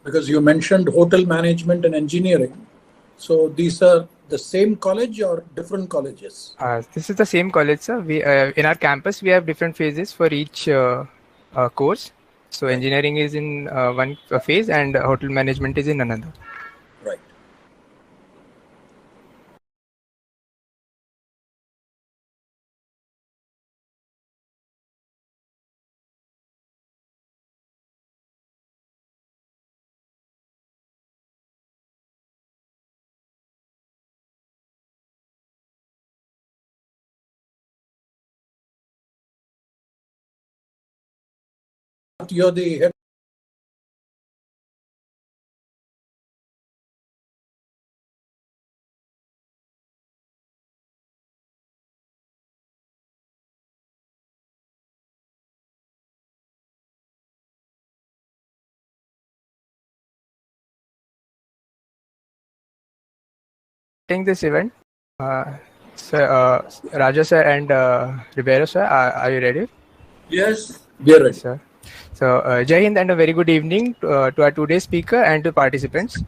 Because you mentioned hotel management and engineering. So these are the same college or different colleges? This is the same college, sir. We in our campus we have different phases for each course. So Right. engineering is in one phase and hotel management is in another. Right. You're the head. During this event, sir, Raja sir and Ribeiro sir, are you ready? Yes, we are ready. Sir. So, Jai Hind and a very good evening to our today's speaker and to participants.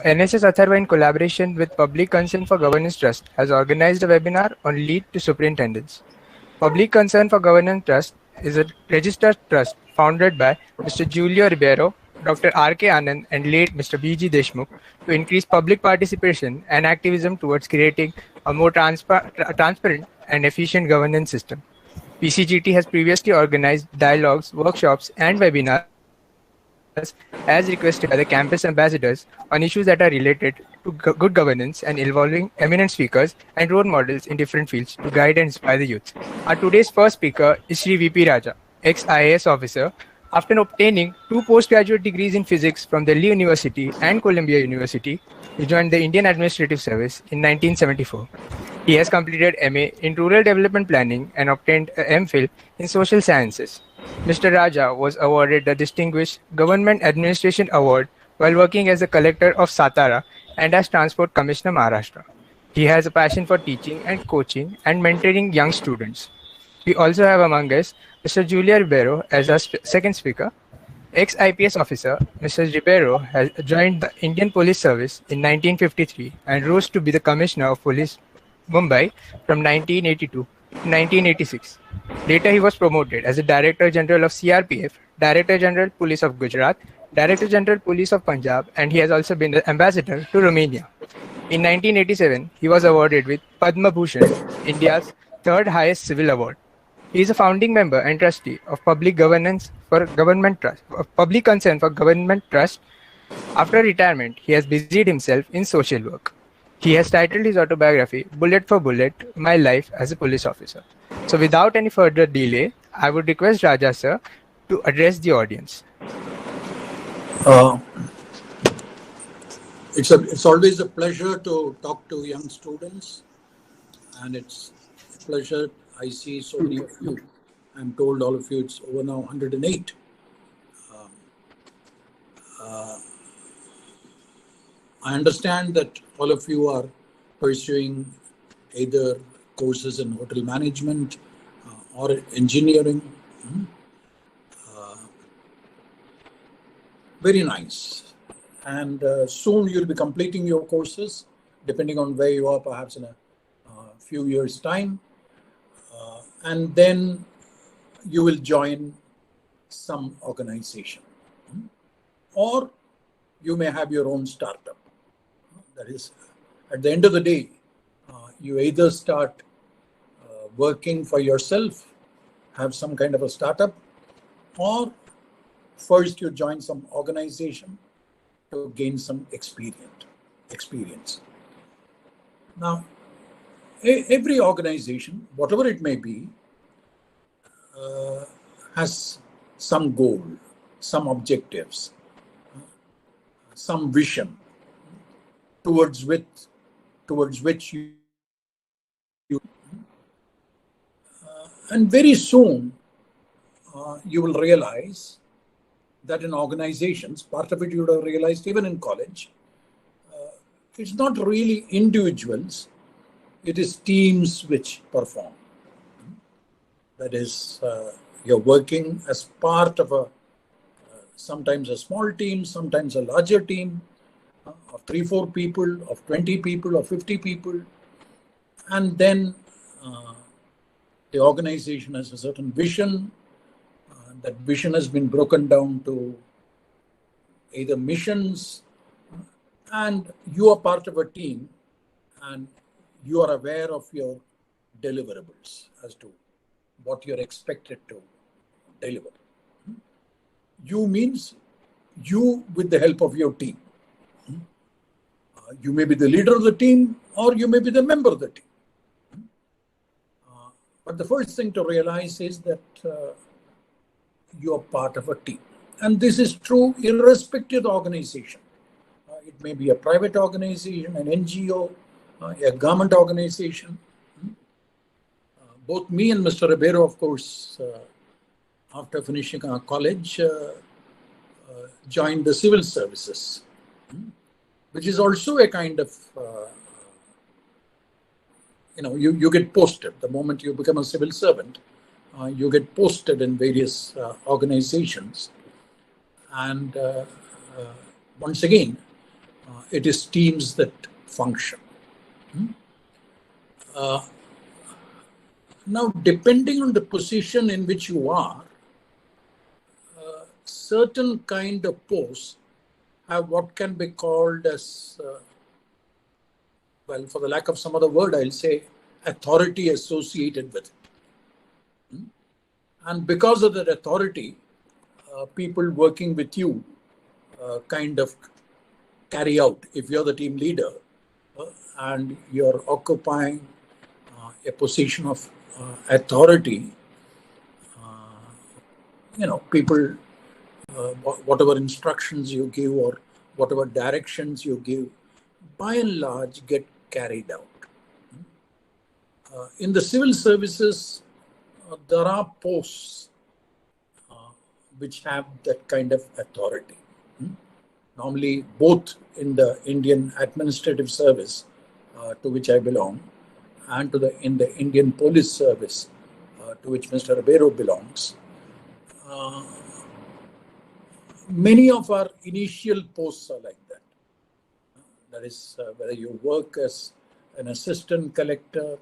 NSS-ATHARVA in collaboration with Public Concern for Governance Trust has organized a webinar on lead to superintendence. Public Concern for Governance Trust is a registered trust founded by Mr. Julio Ribeiro, Dr. R.K. Anand and late Mr. B.G. Deshmukh to increase public participation and activism towards creating a more transparent and efficient governance system. PCGT has previously organized dialogues, workshops, and webinars as requested by the campus ambassadors on issues that are related to good governance and involving eminent speakers and role models in different fields to guide and inspire the youth. Our today's first speaker is Shri VP Raja, ex-IAS officer. After obtaining 2 postgraduate degrees in physics from Delhi University and Columbia University, he joined the Indian Administrative Service in 1974. He has completed MA in Rural Development Planning and obtained a MPhil in Social Sciences. Mr. Raja was awarded the Distinguished Government Administration Award while working as a collector of Satara and as Transport Commissioner Maharashtra. He has a passion for teaching and coaching and mentoring young students. We also have among us Mr. Julio Ribeiro as our second speaker. Ex-IPS officer, Mr. Ribeiro has joined the Indian Police Service in 1953 and rose to be the Commissioner of Police Mumbai from 1982 to 1986. Later, he was promoted as the Director General of CRPF, Director General Police of Gujarat, Director General Police of Punjab, and he has also been the Ambassador to Romania. In 1987, he was awarded with Padma Bhushan, India's third highest civil award. He is a founding member and trustee of Public Governance for Government Trust, Public Concern for Government Trust. After retirement, he has busied himself in social work. He has titled his autobiography, Bullet for Bullet, My Life as a Police Officer. So without any further delay, I would request Raja sir to address the audience. It's always a pleasure to talk to young students, and it's a pleasure. I see so many of you. I'm told all of you, it's over now 108. I understand that all of you are pursuing either courses in hotel management or engineering. Very nice. And soon you'll be completing your courses, depending on where you are, perhaps in a few years' time. And then you will join some organization. Or you may have your own startup. That is, at the end of the day, you either start working for yourself, have some kind of a startup, or first you join some organization to gain some experience. Now, every organization, whatever it may be, has some goal, some objectives, some vision towards which you and very soon you will realize that in organizations, part of it you would have realized even in college, it's not really individuals, it is teams which perform. That is, you're working as part of a sometimes a small team, sometimes a larger team of 3-4 people, of 20 people, of 50 people. And then the organization has a certain vision. That vision has been broken down to either missions, and you are part of a team and you are aware of your deliverables as to what you're expected to deliver. You means you with the help of your team. You may be the leader of the team or you may be the member of the team. But the first thing to realize is that you are part of a team. And this is true irrespective of the organization. It may be a private organization, an NGO, a government organization. Both me and Mr. Ribeiro, of course, after finishing our college, joined the civil services, which is also a kind of, you get posted. The moment you become a civil servant, you get posted in various organizations. And once again, it is teams that function. Now, depending on the position in which you are, certain kind of posts have what can be called as, well, for the lack of some other word, I'll say authority associated with it. And because of that authority, people working with you kind of carry out, if you're the team leader and you're occupying a position of authority, people, whatever instructions you give or whatever directions you give, by and large get carried out. In the civil services, there are posts which have that kind of authority. Normally, both in the Indian Administrative Service, to which I belong, and in the Indian Police Service, to which Mr. Ribeiro belongs. Many of our initial posts are like that. That is, whether you work as an assistant collector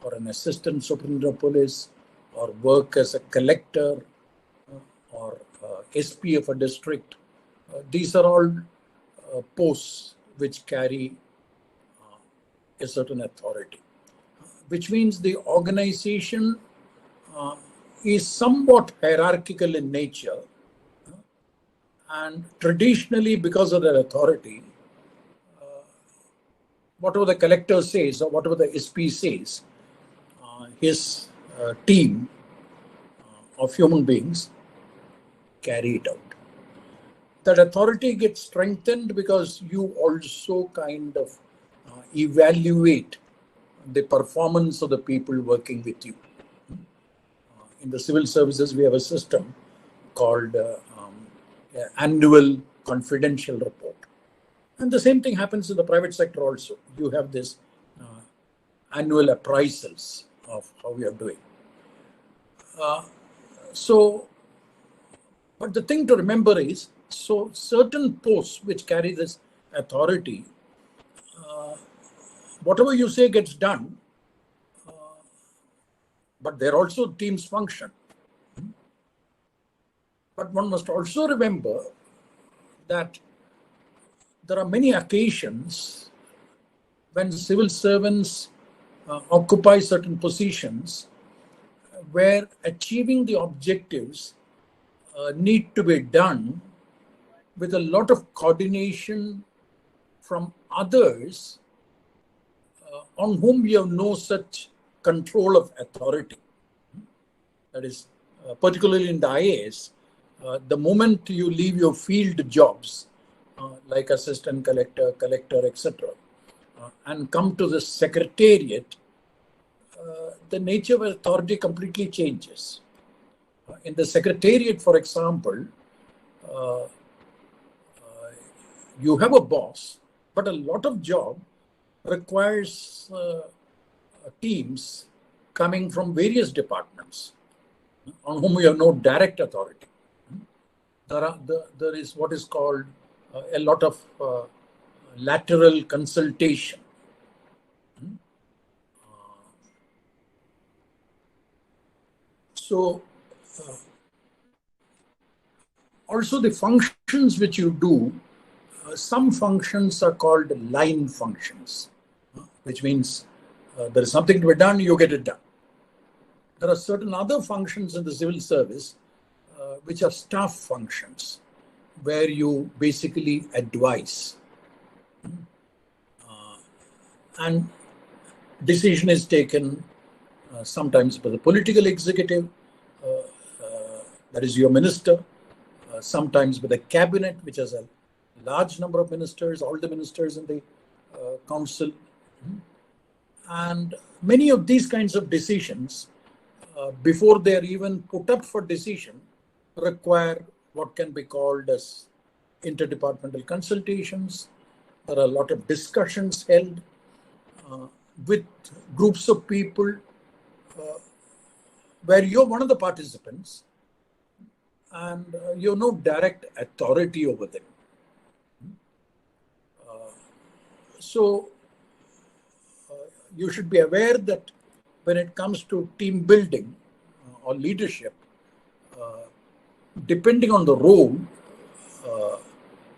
or an assistant superintendent of police, or work as a collector or SP of a district. These are all posts which carry a certain authority, which means the organization is somewhat hierarchical in nature. And traditionally, because of their authority, whatever the collector says or whatever the SP says, his team of human beings carry it out. That authority gets strengthened because you also kind of evaluate the performance of the people working with you. In the civil services, we have a system called annual confidential report. And the same thing happens in the private sector also. You have this annual appraisals of how we are doing. But the thing to remember is, so certain posts which carry this authority, whatever you say gets done, but there also teams function. But one must also remember that there are many occasions when civil servants occupy certain positions where achieving the objectives need to be done with a lot of coordination from others on whom you have no such control of authority. That is, particularly in the IAS, the moment you leave your field jobs, like assistant collector, etc., and come to the secretariat, the nature of authority completely changes. In the secretariat, for example, you have a boss, but a lot of job requires teams coming from various departments on whom you have no direct authority. there is what is called a lot of lateral consultation. So also the functions which you do, some functions are called line functions, which means there is something to be done, you get it done. There are certain other functions in the civil service which are staff functions, where you basically advise. And decision is taken sometimes by the political executive, that is your minister, sometimes by the cabinet, which has a large number of ministers, all the ministers in the council. And many of these kinds of decisions, before they are even put up for decision, require what can be called as interdepartmental consultations. There are a lot of discussions held with groups of people where you're one of the participants and you have no direct authority over them. So you should be aware that when it comes to team building or leadership, depending on the role,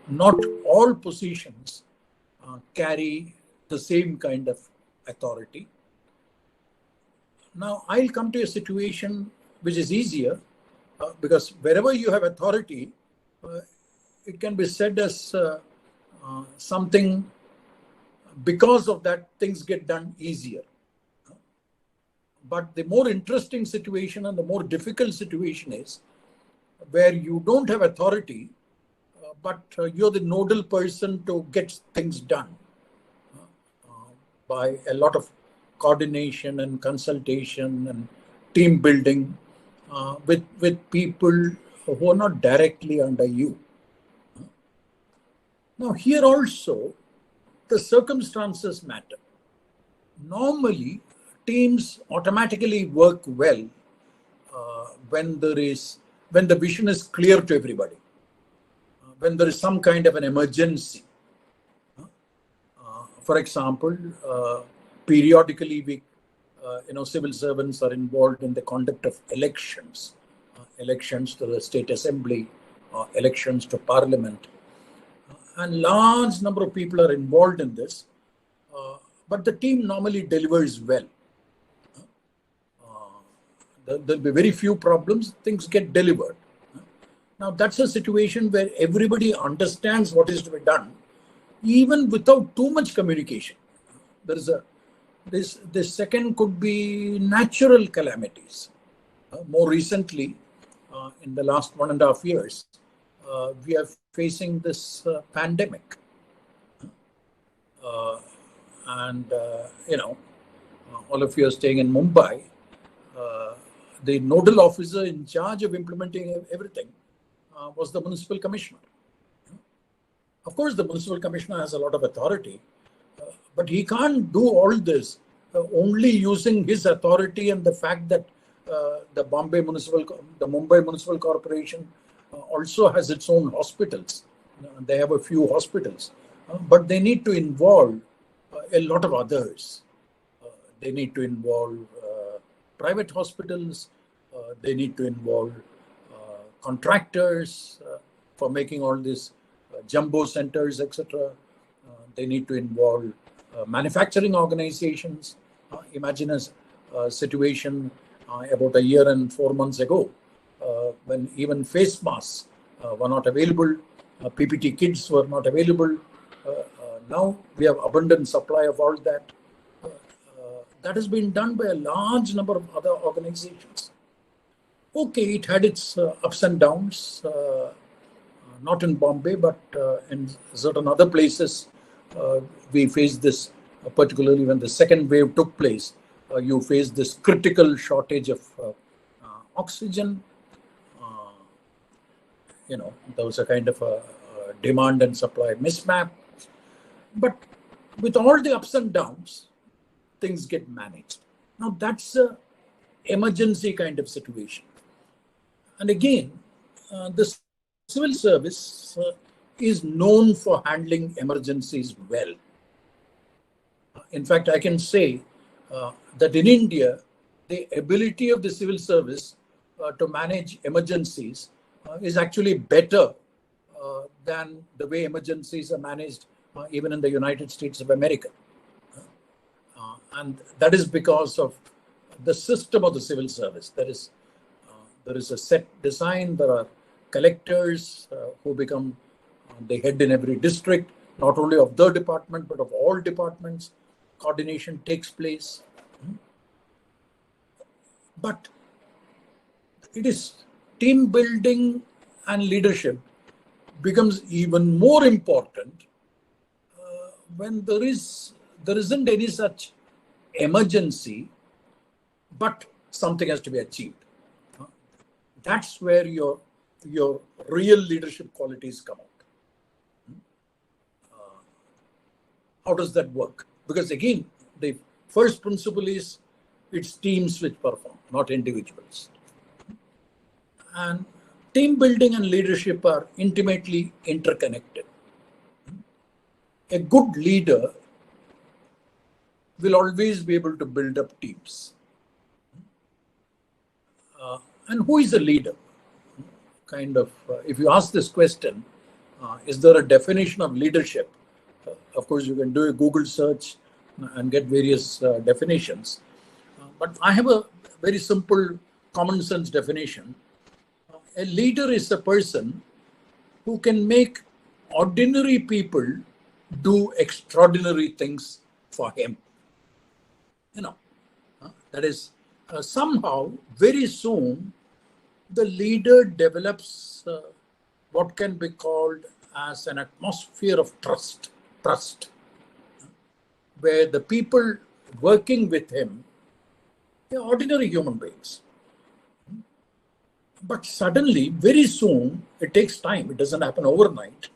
not all positions carry the same kind of authority. Now, I'll come to a situation which is easier because wherever you have authority, it can be said as something, because of that, things get done easier. But the more interesting situation and the more difficult situation is where you don't have authority, but you're the nodal person to get things done by a lot of coordination and consultation and team building with people who are not directly under you. Now, here also, the circumstances matter. Normally, teams automatically work well when the vision is clear to everybody, when there is some kind of an emergency. For example, periodically civil servants are involved in the conduct of elections, elections to the state assembly, elections to parliament. And large number of people are involved in this, but the team normally delivers well. There'll be very few problems, things get delivered. Now, that's a situation where everybody understands what is to be done, even without too much communication. This second could be natural calamities. More recently, in the last 1.5 years, we are facing this pandemic. All of you are staying in Mumbai. The nodal officer in charge of implementing everything was the municipal commissioner. Of course, the municipal commissioner has a lot of authority, but he can't do all this only using his authority and the fact that the Mumbai Municipal Corporation also has its own hospitals. They have a few hospitals, but they need to involve a lot of others. They need to involve private hospitals. They need to involve contractors for making all these jumbo centers, etc. They need to involve manufacturing organizations. Imagine a situation about 1 year and 4 months ago, when even face masks were not available, PPT kits were not available. Now we have abundant supply of all that. That has been done by a large number of other organizations. Okay, it had its ups and downs, not in Bombay, but in certain other places. We faced this, particularly when the second wave took place. You faced this critical shortage of oxygen. There was a kind of a demand and supply mismatch. But with all the ups and downs, things get managed. Now, that's an emergency kind of situation. And again, this civil service is known for handling emergencies well. In fact, I can say that in India, the ability of the civil service to manage emergencies is actually better than the way emergencies are managed even in the United States of America. And that is because of the system of the civil service. There is a set design. There are collectors who become the head in every district, not only of the department, but of all departments. Coordination takes place. But it is team building and leadership becomes even more important when there isn't any such emergency, but something has to be achieved. That's where your real leadership qualities come out. How does that work? Because again, the first principle is it's teams which perform, not individuals. And team building and leadership are intimately interconnected. A good leader will always be able to build up teams. And who is a leader? If you ask this question, is there a definition of leadership? Of course, you can do a Google search and get various definitions. But I have a very simple common sense definition. A leader is a person who can make ordinary people do extraordinary things for him. That is, somehow, very soon, the leader develops what can be called as an atmosphere of trust, where the people working with him are ordinary human beings. But suddenly, very soon, it takes time, it doesn't happen overnight,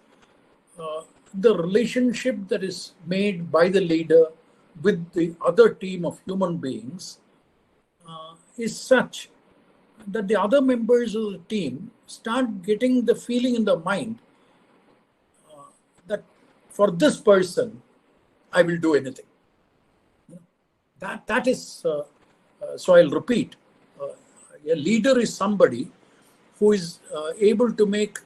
the relationship that is made by the leader with the other team of human beings is such that the other members of the team start getting the feeling in their mind that for this person, I will do anything. That is, so I'll repeat, a leader is somebody who is able to make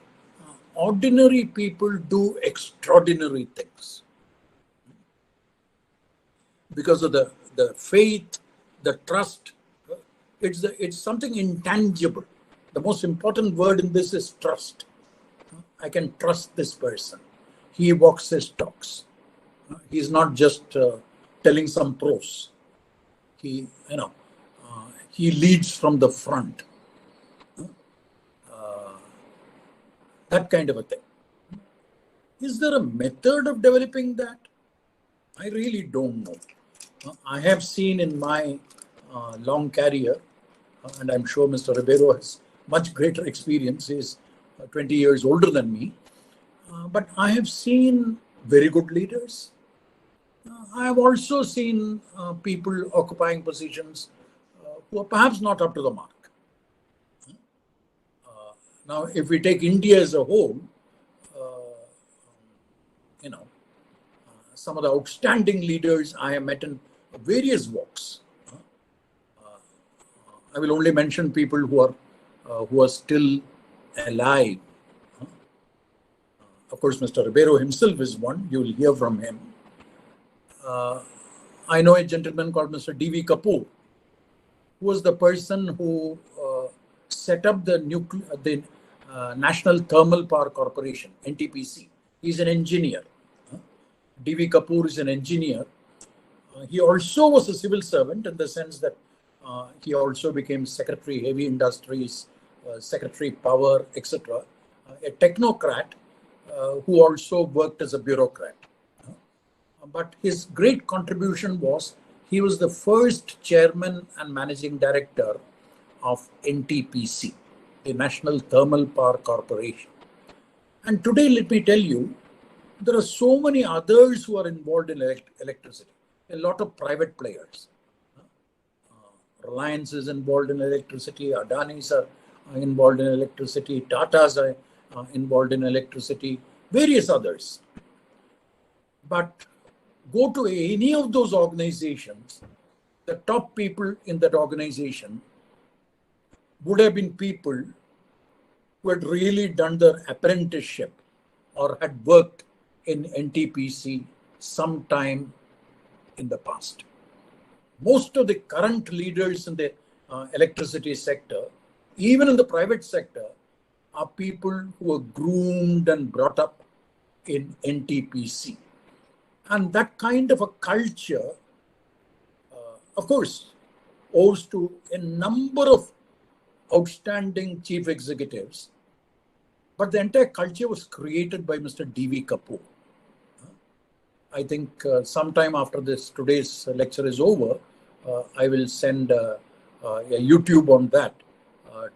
ordinary people do extraordinary things. Because of the faith, the trust, it's something intangible. The most important word in this is trust. I can trust this person. He walks his talks. He's not just telling some prose. He leads from the front. That kind of a thing. Is there a method of developing that? I really don't know. I have seen in my long career, and I'm sure Mr. Ribeiro has much greater experience. He's 20 years older than me. But I have seen very good leaders. I have also seen people occupying positions who are perhaps not up to the mark. Now, if we take India as a whole, some of the outstanding leaders I have met in various walks. I will only mention people who are still alive. Of course, Mr. Ribeiro himself is one. You will hear from him. I know a gentleman called Mr. D.V. Kapoor, who was the person who set up the National Thermal Power Corporation, NTPC. He's an engineer. D.V. Kapoor is an engineer. He also was a civil servant in the sense that he also became Secretary Heavy Industries, Secretary Power, etc. A technocrat who also worked as a bureaucrat. But his great contribution was he was the first chairman and managing director of NTPC, the National Thermal Power Corporation. And today, let me tell you, there are so many others who are involved in electricity. A lot of private players. Reliance is involved in electricity. Adanis are involved in electricity. Tatas are involved in electricity, various others. But go to any of those organizations, the top people in that organization would have been people who had really done their apprenticeship or had worked in NTPC sometime in the past. Most of the current leaders in the electricity sector, even in the private sector, are people who were groomed and brought up in NTPC. And that kind of a culture, of course, owes to a number of outstanding chief executives, but the entire culture was created by Mr. D.V. Kapoor. I think sometime after today's lecture is over, I will send a YouTube on that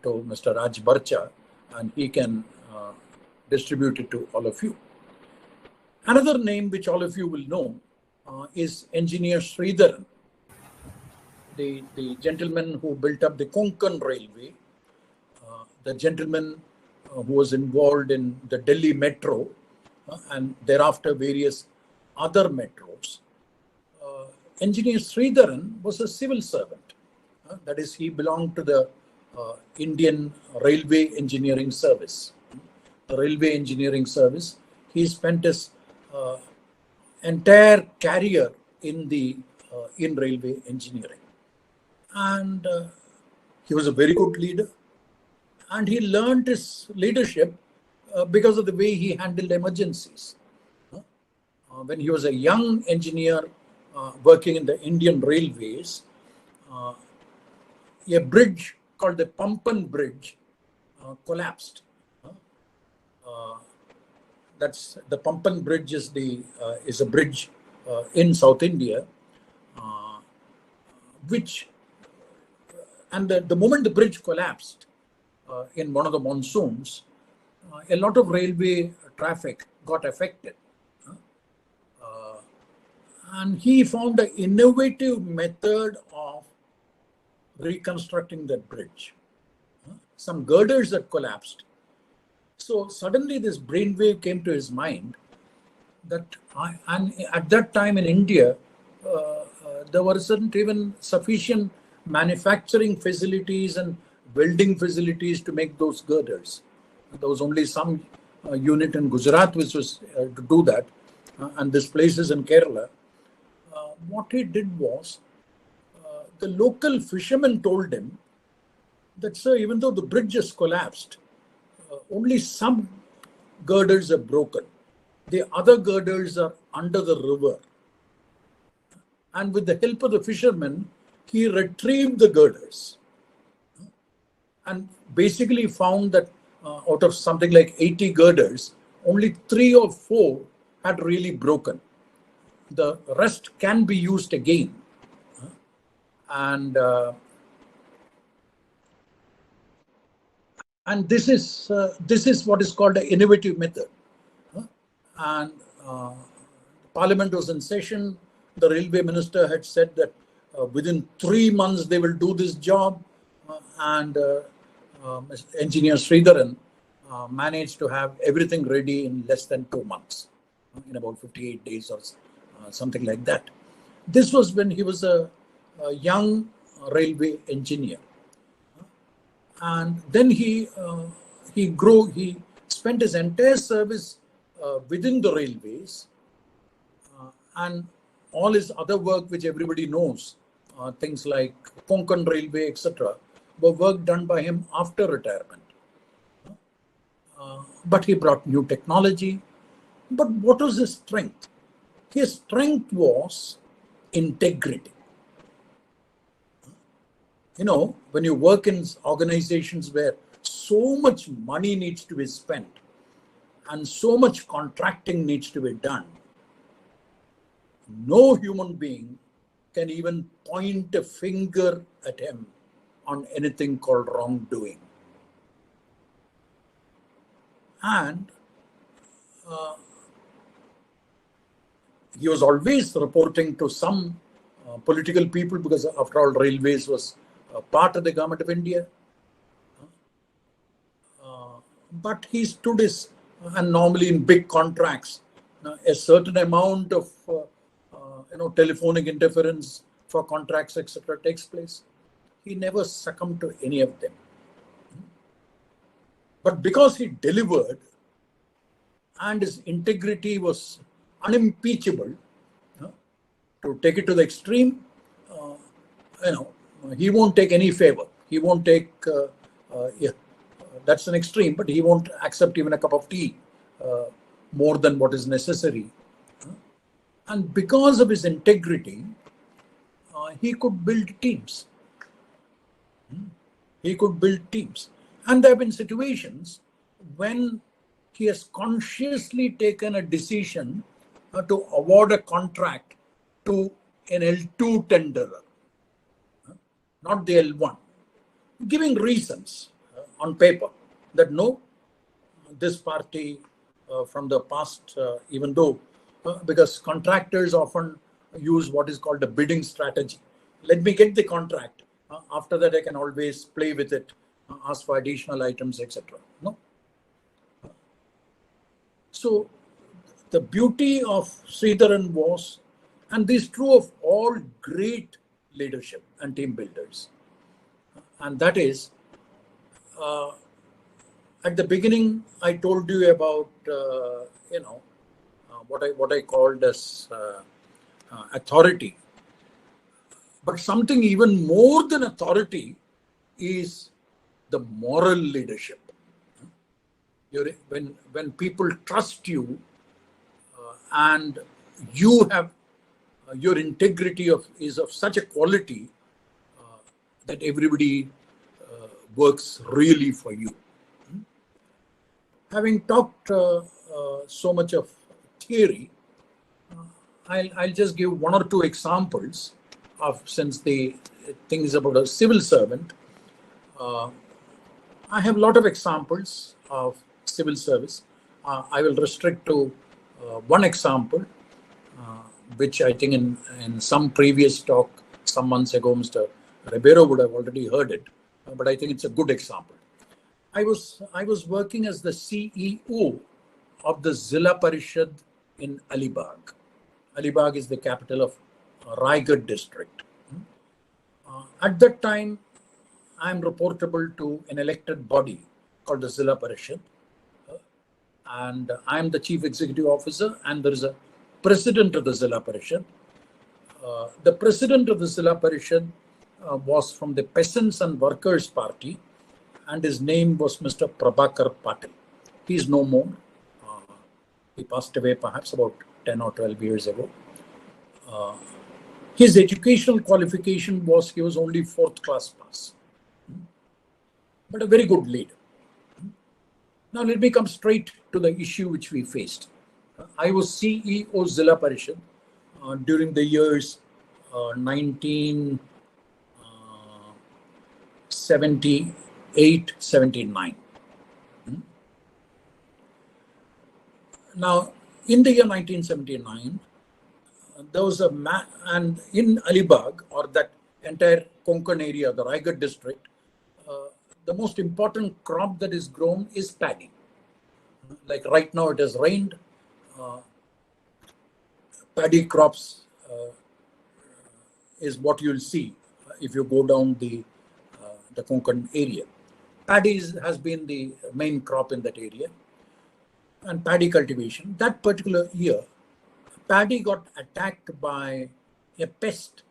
to Mr. Raj Barcha, and he can distribute it to all of you. Another name which all of you will know is Engineer Sridharan, the gentleman who built up the Konkan Railway, the gentleman who was involved in the Delhi Metro and thereafter various other metros. Engineer Sridharan was a civil servant. That is, he belonged to the Indian Railway Engineering Service. The Railway Engineering Service. He spent his entire career in railway engineering. And he was a very good leader. And he learned his leadership because of the way he handled emergencies. When he was a young engineer working in the Indian Railways, a bridge called the Pampan Bridge collapsed. That's the Pampan Bridge is a bridge in South India, and the moment the bridge collapsed in one of the monsoons, a lot of railway traffic got affected. And he found an innovative method of reconstructing that bridge. Some girders had collapsed. So suddenly this brainwave came to his mind that, and at that time in India, there weren't even sufficient manufacturing facilities and welding facilities to make those girders. There was only some unit in Gujarat which was to do that, and this place is in Kerala. What he did was, the local fishermen told him that, sir, even though the bridge has collapsed, only some girders are broken. The other girders are under the river. And with the help of the fishermen, he retrieved the girders and basically found that out of something like 80 girders, only 3 or 4 had really broken. The rest can be used again. And this is what is called an innovative method. And Parliament was in session. The railway minister had said that within 3 months they will do this job, and Engineer Sridharan managed to have everything ready in less than 2 months, in about 58 days or something like that. This was when he was a young railway engineer. And then he spent his entire service within the railways, and all his other work, which everybody knows, things like Konkan Railway, etc., were work done by him after retirement. But he brought new technology. But what was his strength? His strength was integrity. You know, when you work in organizations where so much money needs to be spent and so much contracting needs to be done, no human being can even point a finger at him on anything called wrongdoing. And he was always reporting to some political people, because after all, railways was part of the government of India. but he stood his, and normally in big contracts, a certain amount of telephonic interference for contracts, etc., takes place. He never succumbed to any of them. But because he delivered and his integrity was unimpeachable, to take it to the extreme, he won't take any favor. He won't take, that's an extreme, but he won't accept even a cup of tea more than what is necessary. And because of his integrity, he could build teams. He could build teams. And there have been situations when he has consciously taken a decision to award a contract to an L2 tenderer, not the L1, giving reasons on paper that no, this party from the past, even though, because contractors often use what is called a bidding strategy. Let me get the contract. After that, I can always play with it, ask for additional items, etc. No. So the beauty of Sridharan was, and this is true of all great leadership and team builders, and that is, at the beginning, I told you about what I called as authority. But something even more than authority is the moral leadership. When people trust you and you have your integrity is of such a quality that everybody works really for you. Having talked so much of theory, I'll just give one or two examples of, since the thing is about a civil servant. I have a lot of examples of civil service. I will restrict to one example, which I think in some previous talk some months ago, Mr. Ribeiro would have already heard it, but I think it's a good example. I was working as the CEO of the Zilla Parishad in Alibag. Alibag is the capital of Raigad district. At that time, I am reportable to an elected body called the Zilla Parishad, and I am the chief executive officer, and there is a president of the Zilla Parishad. The president of the Zilla Parishad was from the Peasants and Workers Party, and his name was Mr. Prabhakar Patil. He is no more. He passed away perhaps about 10 or 12 years ago. His educational qualification was he was only 4th class pass, but a very good leader. Now let me come straight to the issue which we faced. I was CEO Zilla Parishad during the years 1978-79. Now, in the year 1979, there was and in Alibag, or that entire Konkan area, the Raigad district, the most important crop that is grown is paddy. Like right now, it has rained. Paddy crops is what you'll see if you go down the Konkan area. Paddy has been the main crop in that area, and paddy cultivation. That particular year, paddy got attacked by a pest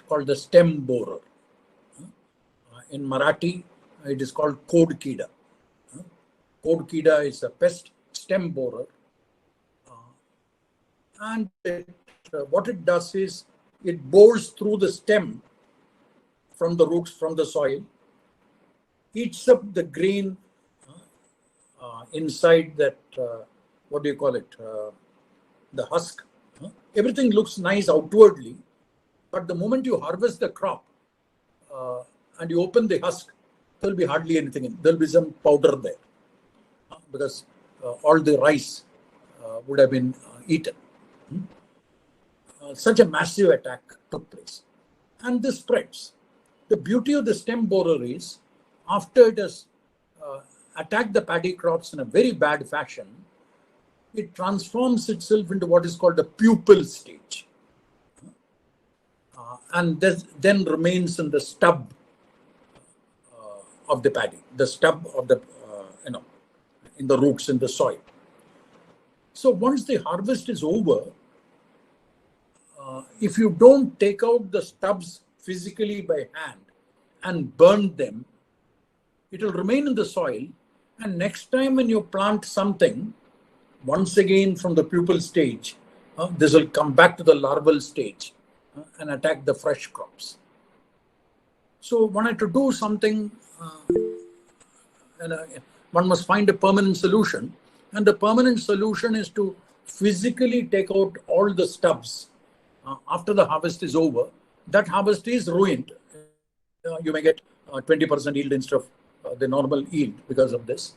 called the stem borer. In Marathi, it is called Kod Kida. Kod Kida is a pest, stem borer. And what it does is, it bores through the stem from the roots, from the soil, eats up the grain inside that, what do you call it, the husk. Everything looks nice outwardly, but the moment you harvest the crop and you open the husk, there will be hardly anything in. There will be some powder there because all the rice would have been eaten. Such a massive attack took place, and this spreads. The beauty of the stem borer is, after it has attack the paddy crops in a very bad fashion, it transforms itself into what is called the pupil stage. And then remains in the stub of the paddy, the stub of the, in the roots in the soil. So once the harvest is over, if you don't take out the stubs physically by hand and burn them, it will remain in the soil. And next time when you plant something, once again from the pupil stage, this will come back to the larval stage and attack the fresh crops. So one had to do something, one must find a permanent solution. And the permanent solution is to physically take out all the stubs after the harvest is over. That harvest is ruined. You may get 20% yield instead of the normal yield because of this.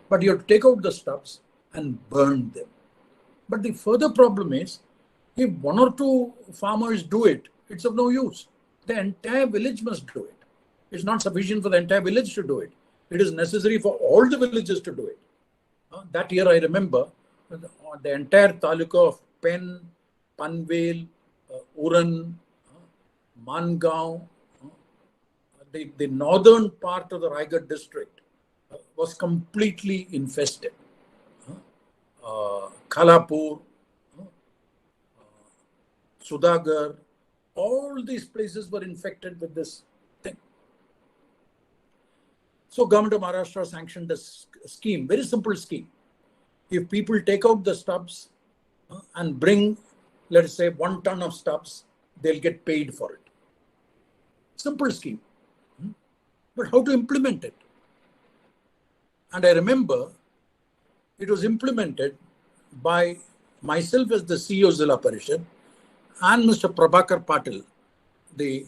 But you have to take out the stubs and burn them. But the further problem is, if one or two farmers do it, it's of no use. The entire village must do it. It's not sufficient for the entire village to do it. It is necessary for all the villages to do it. That year I remember the entire taluka of Pen, Panvel, Uran, Mangaon, the northern part of the Raigad district was completely infested. Khalapur, Sudagar, all these places were infected with this thing. So government of Maharashtra sanctioned a scheme, very simple scheme. If people take out the stubs and bring, let us say, 1 ton of stubs, they'll get paid for it. Simple scheme. But how to implement it? And I remember it was implemented by myself as the CEO of Zilla Parishad and Mr. Prabhakar Patil, the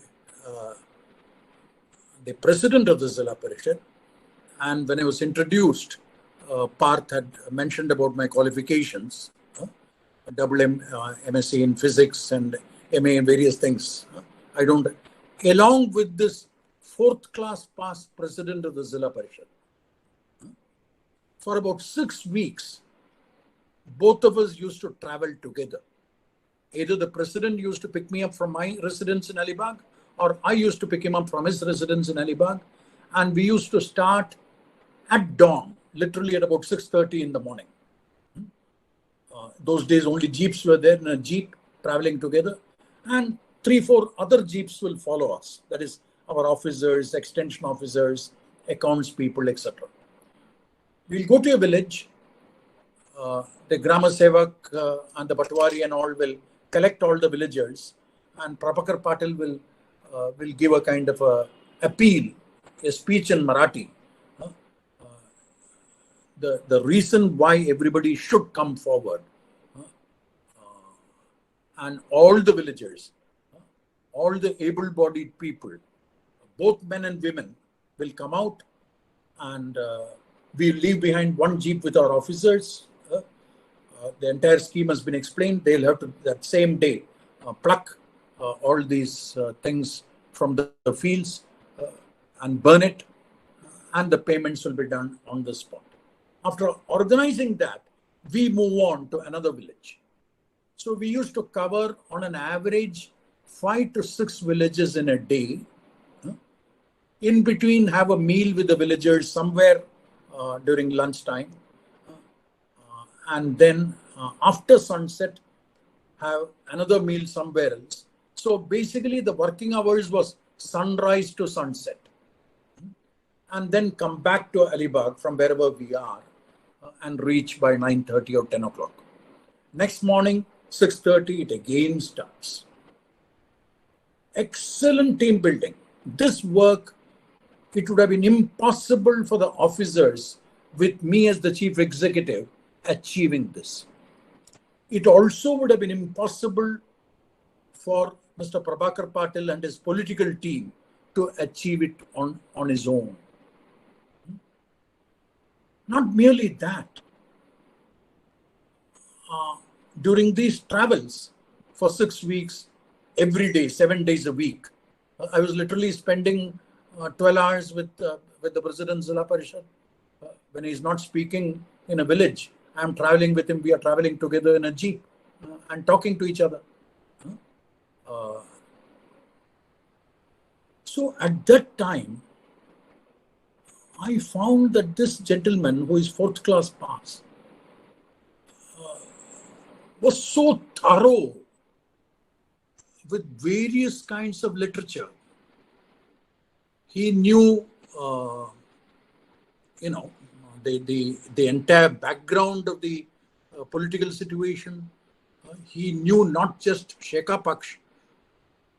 president of the Zilla Parishad. And when I was introduced, Parth had mentioned about my qualifications, MSc in physics and MA in various things. Along with this 4th class pass president of the Zilla Parishad. For about 6 weeks, both of us used to travel together. Either the president used to pick me up from my residence in Alibag, or I used to pick him up from his residence in Alibag. And we used to start at dawn, literally at about 6:30 in the morning. Those days only jeeps were there, in a jeep traveling together. And 3-4 other jeeps will follow us. That is our officers, extension officers, accounts people, etc. We'll go to a village. The Grama Sevak and the Patwari and all will collect all the villagers, and Prabhakar Patil will give a kind of a appeal, a speech in Marathi. The reason why everybody should come forward, and all the villagers, all the able-bodied people, both men and women, will come out, and we leave behind 1 jeep with our officers. The entire scheme has been explained. They'll have to, that same day, pluck all these things from the fields and burn it, and the payments will be done on the spot. After organizing that, we move on to another village. So we used to cover on an average 5 to 6 villages in a day. In between, have a meal with the villagers somewhere during lunchtime. And then after sunset, have another meal somewhere else. So basically the working hours was sunrise to sunset. And then come back to Alibag from wherever we are and reach by 9:30 or 10 o'clock. Next morning, 6:30, it again starts. Excellent team building. This work, it would have been impossible for the officers with me as the chief executive achieving this. It also would have been impossible for Mr. Prabhakar Patil and his political team to achieve it on his own. Not merely that. During these travels for 6 weeks, every day, 7 days a week, I was literally spending 12 hours with the President Zilla Parishad, when he's not speaking in a village, I'm traveling with him. We are traveling together in a jeep and talking to each other. So at that time, I found that this gentleman, who is fourth class pass, was so thorough with various kinds of literature. He knew, the entire background of the political situation. He knew not just Shekha Paksh.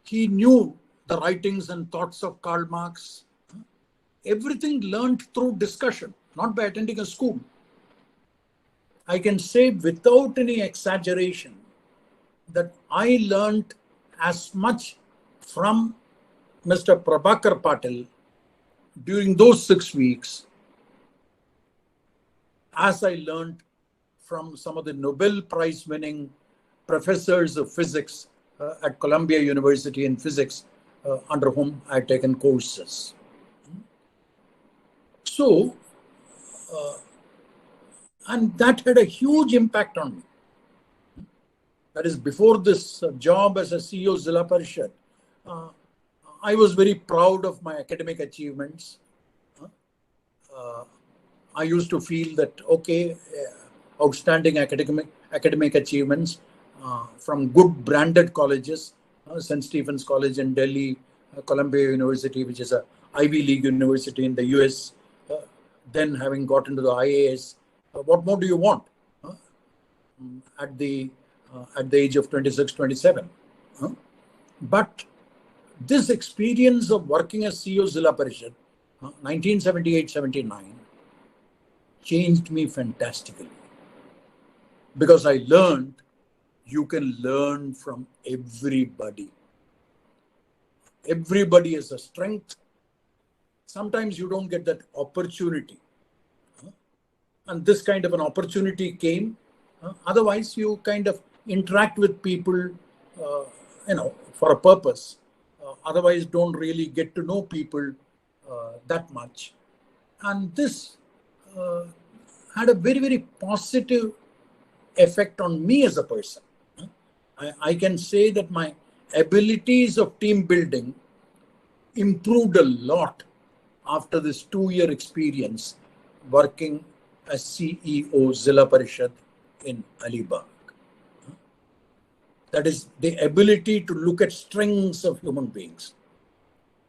He knew the writings and thoughts of Karl Marx. Everything learned through discussion, not by attending a school. I can say without any exaggeration that I learned as much from Mr. Prabhakar Patil during those 6 weeks as I learned from some of the Nobel Prize winning professors of physics at Columbia University in physics, under whom I had taken courses. So, and that had a huge impact on me. That is, before this job as a CEO Zilla Parishad, I was very proud of my academic achievements. I used to feel that, okay, outstanding academic achievements from good branded colleges, St. Stephen's College in Delhi, Columbia University, which is a Ivy League university in the US, then having got into the IAS. What more do you want at the age of 26, 27? But this experience of working as CEO Zilla Parishad, 1978-79, changed me fantastically. Because I learned you can learn from everybody. Everybody has a strength. Sometimes you don't get that opportunity. And this kind of an opportunity came. Otherwise, you kind of interact with people, for a purpose. Otherwise, don't really get to know people that much. And this had a very, very positive effect on me as a person. I can say that my abilities of team building improved a lot after this 2-year experience working as CEO Zilla Parishad in Alibag. That is the ability to look at strengths of human beings,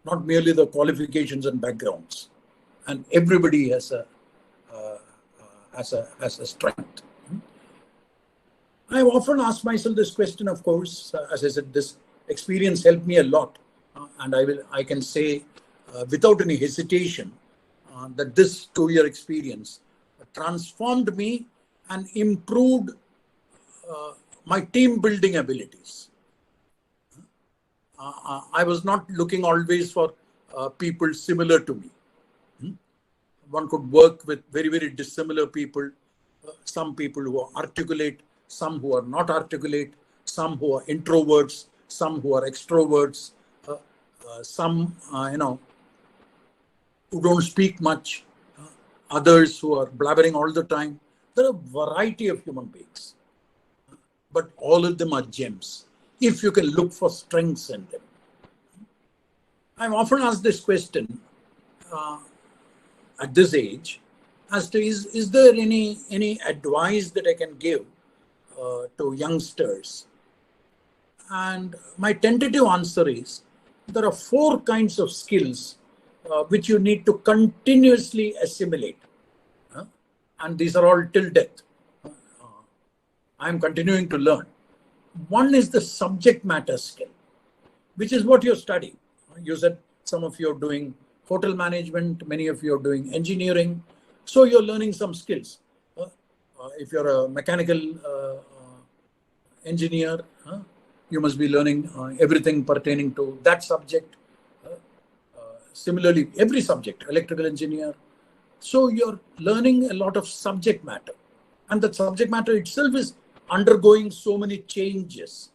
not merely the qualifications and backgrounds. And everybody has a strength. I've often asked myself this question, of course. As I said, this experience helped me a lot. And I can say without any hesitation that this 2-year experience transformed me and improved my team building abilities. I was not looking always for people similar to me. One could work with very, very dissimilar people. Some people who are articulate, some who are not articulate, some who are introverts, some who are extroverts, some, who don't speak much, others who are blabbering all the time. There are a variety of human beings, but all of them are gems, if you can look for strengths in them. I'm often asked this question at this age as to is there any advice that I can give to youngsters? And my tentative answer is there are 4 kinds of skills which you need to continuously assimilate. And these are all till death. I'm continuing to learn. One is the subject matter skill, which is what you're studying. You said some of you are doing hotel management, many of you are doing engineering. So you're learning some skills. If you're a mechanical engineer, you must be learning everything pertaining to that subject. Similarly, every subject, electrical engineer. So you're learning a lot of subject matter. And the subject matter itself is undergoing so many changes.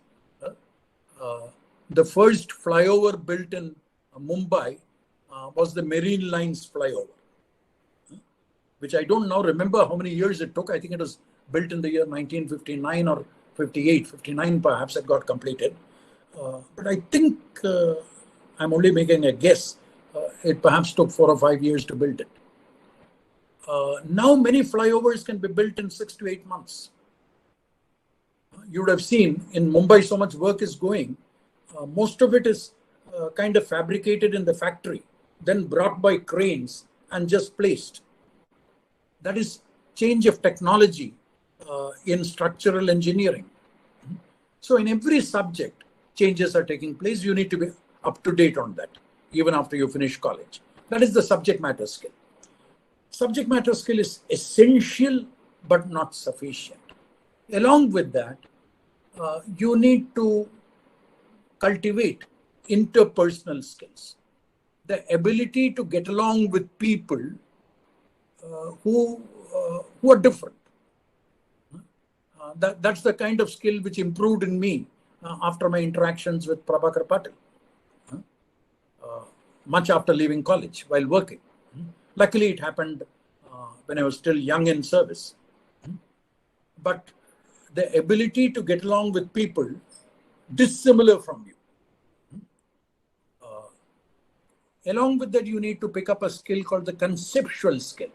The first flyover built in Mumbai was the Marine Lines flyover. which I don't now remember how many years it took. I think it was built in the year 1959 or 58, 59 perhaps, it got completed. But I think I'm only making a guess. It perhaps took 4 or 5 years to build it. Now many flyovers can be built in 6 to 8 months. You would have seen in Mumbai so much work is going. Most of it is kind of fabricated in the factory, then brought by cranes and just placed. That is change of technology in structural engineering. So in every subject, changes are taking place. You need to be up to date on that, even after you finish college. That is the subject matter skill. Subject matter skill is essential, but not sufficient. Along with that, you need to cultivate interpersonal skills, the ability to get along with people who are different. That's the kind of skill which improved in me after my interactions with Prabhakar Patil, much after leaving college while working. Luckily, it happened when I was still young in service. But the ability to get along with people dissimilar from you. Along with that, you need to pick up a skill called the conceptual skill,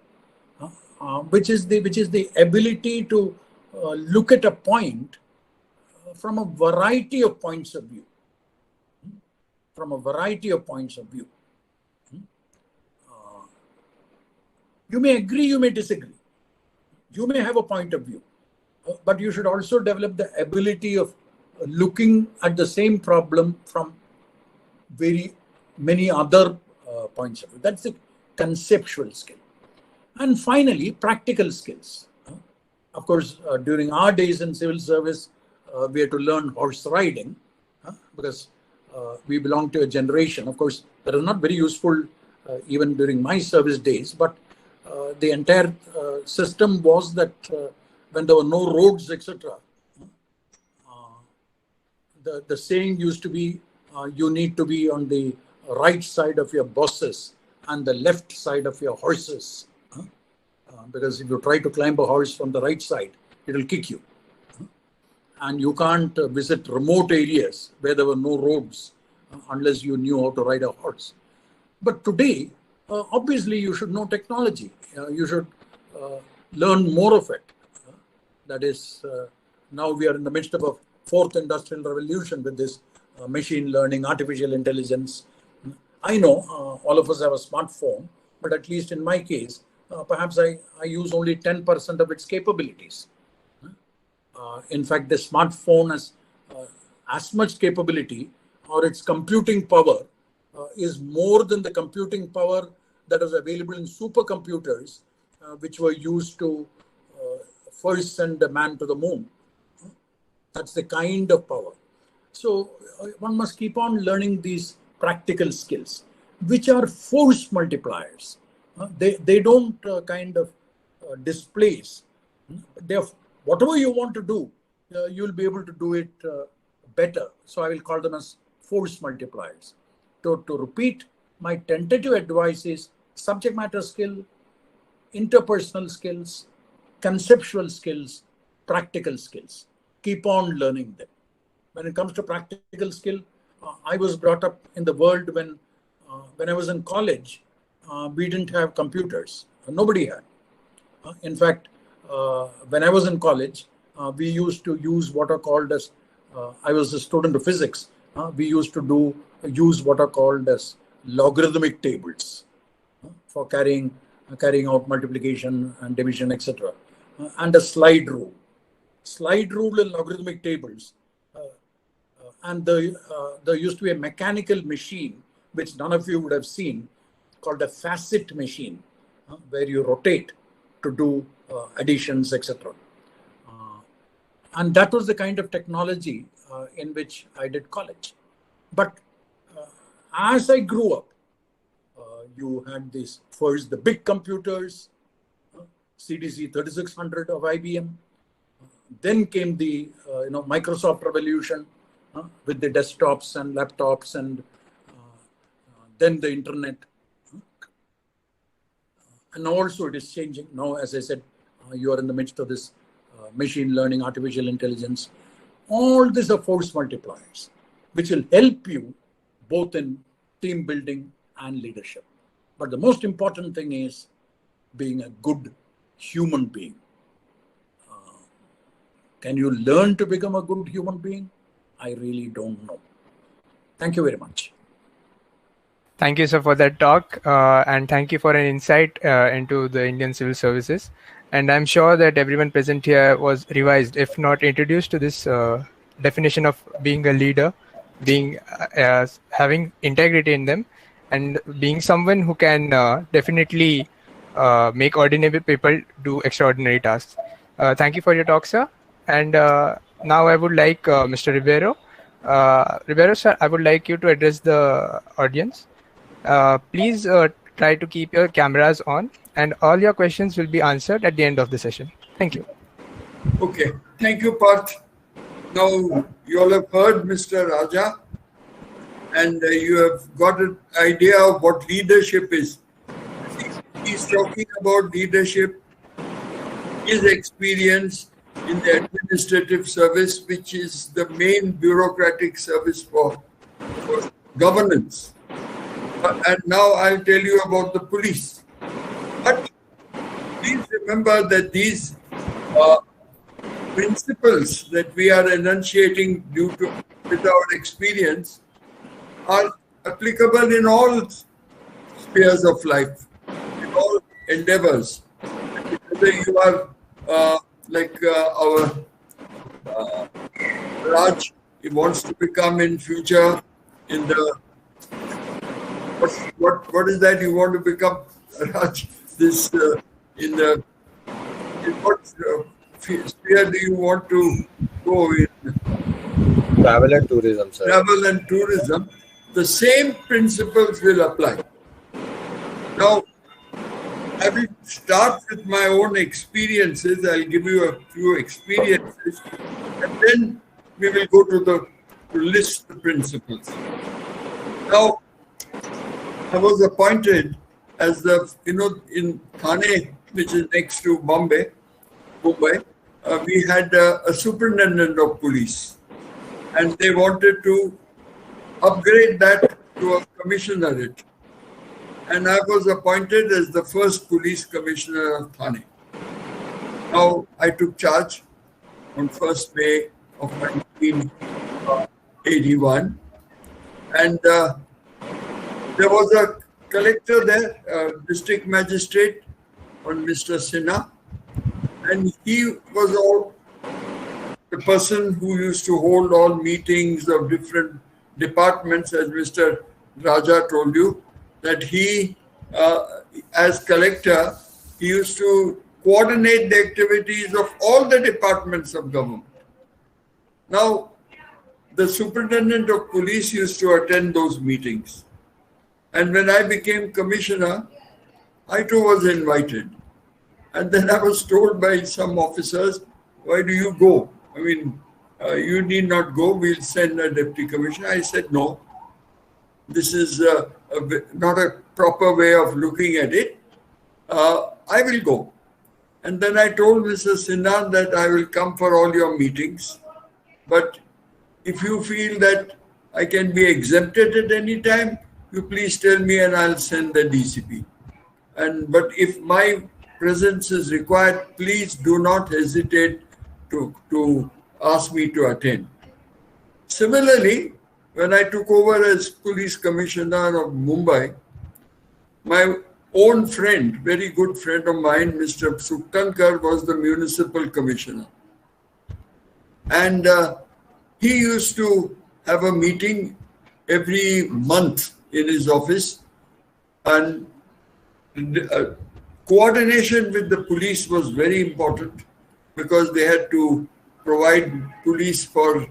which is the ability to look at a point from a variety of points of view. From a variety of points of view. You may agree, you may disagree. You may have a point of view, but you should also develop the ability of looking at the same problem from very many other points of view. That's the conceptual skill. And finally, practical skills. Of course, during our days in civil service, we had to learn horse riding because we belong to a generation. Of course, that is not very useful even during my service days, but the entire system was that when there were no roads, etc., the saying used to be, you need to be on the right side of your bosses and the left side of your horses. Because if you try to climb a horse from the right side, it will kick you. And you can't visit remote areas where there were no roads unless you knew how to ride a horse. But today, obviously, you should know technology. You should learn more of it. That is, now we are in the midst of a fourth industrial revolution with this machine learning, artificial intelligence. I know all of us have a smartphone, but at least in my case, perhaps I use only 10% of its capabilities. In fact, the smartphone has as much capability, or its computing power is more than the computing power that was available in supercomputers, which were used to first send a man to the moon. That's the kind of power. So one must keep on learning these practical skills, which are force multipliers. They don't kind of displace. They are, whatever you want to do, you'll be able to do it better. So I will call them as force multipliers. To repeat, my tentative advice is subject matter skill, interpersonal skills, conceptual skills, practical skills. Keep on learning them. When it comes to practical skill, I was brought up in the world when I was in college, we didn't have computers. Nobody had. In fact, when I was in college, we used to use what are called as, I was a student of physics, we used to use what are called as logarithmic tables for carrying out multiplication and division, etc. And a slide rule. Slide rule in logarithmic tables. And there used to be a mechanical machine, which none of you would have seen, called a facet machine, where you rotate to do additions, etc. And that was the kind of technology in which I did college. But as I grew up, you had this first the big computers, CDC 3600 of IBM. Then came the Microsoft revolution with the desktops and laptops, and then the internet. And also it is changing. Now, as I said, you are in the midst of this machine learning, artificial intelligence. All these are force multipliers, which will help you both in team building and leadership. But the most important thing is being a good human being. Can you learn to become a good human being? I really don't know. Thank you very much. Thank you, sir, for that talk, and thank you for an insight into the Indian civil services. And I'm sure that everyone present here was revised, if not introduced to this definition of being a leader, being having integrity in them, and being someone who can definitely make ordinary people do extraordinary tasks. Thank you for your talk, sir. And now I would like Mr. Ribeiro. Ribeiro, sir, I would like you to address the audience. Please try to keep your cameras on, and all your questions will be answered at the end of the session. Thank you. Okay. Thank you, Parth. Now, you all have heard Mr. Raja, and you have got an idea of what leadership is. He's talking about leadership, his experience in the administrative service, which is the main bureaucratic service for governance. And now I'll tell you about the police. But please remember that these principles that we are enunciating with our experience are applicable in all spheres of life, in all endeavors. Whether you are like our Raj, he wants to become in future in the what is that you want to become, Raj? This in what sphere do you want to go in? Travel and tourism, sir. Travel and tourism. The same principles will apply. Now, I will start with my own experiences. I'll give you a few experiences, and then we will go to list the principles. Now, I was appointed as in Thane, which is next to Mumbai, we had a superintendent of police, and they wanted to upgrade that to a commissionerate. And I was appointed as the first police commissioner of Thane. Now, I took charge on 1st May of 1981, and there was a collector there, district magistrate, on Mr. Sinha, and he was the person who used to hold all meetings of different departments, as Mr. Raja told you, that he, as collector, he used to coordinate the activities of all the departments of government. Now, the superintendent of police used to attend those meetings. And when I became commissioner, I too was invited. And then I was told by some officers, why do you go? I mean, you need not go, we'll send a deputy commissioner. I said, no, this is not a proper way of looking at it. I will go. And then I told Mr. Sinha that I will come for all your meetings. But if you feel that I can be exempted at any time, you please tell me and I'll send the DCP. But if my presence is required, please do not hesitate to ask me to attend. Similarly, when I took over as police commissioner of Mumbai, my own friend, very good friend of mine, Mr. Suktankar, was the municipal commissioner. And he used to have a meeting every month in his office, and coordination with the police was very important because they had to provide police for,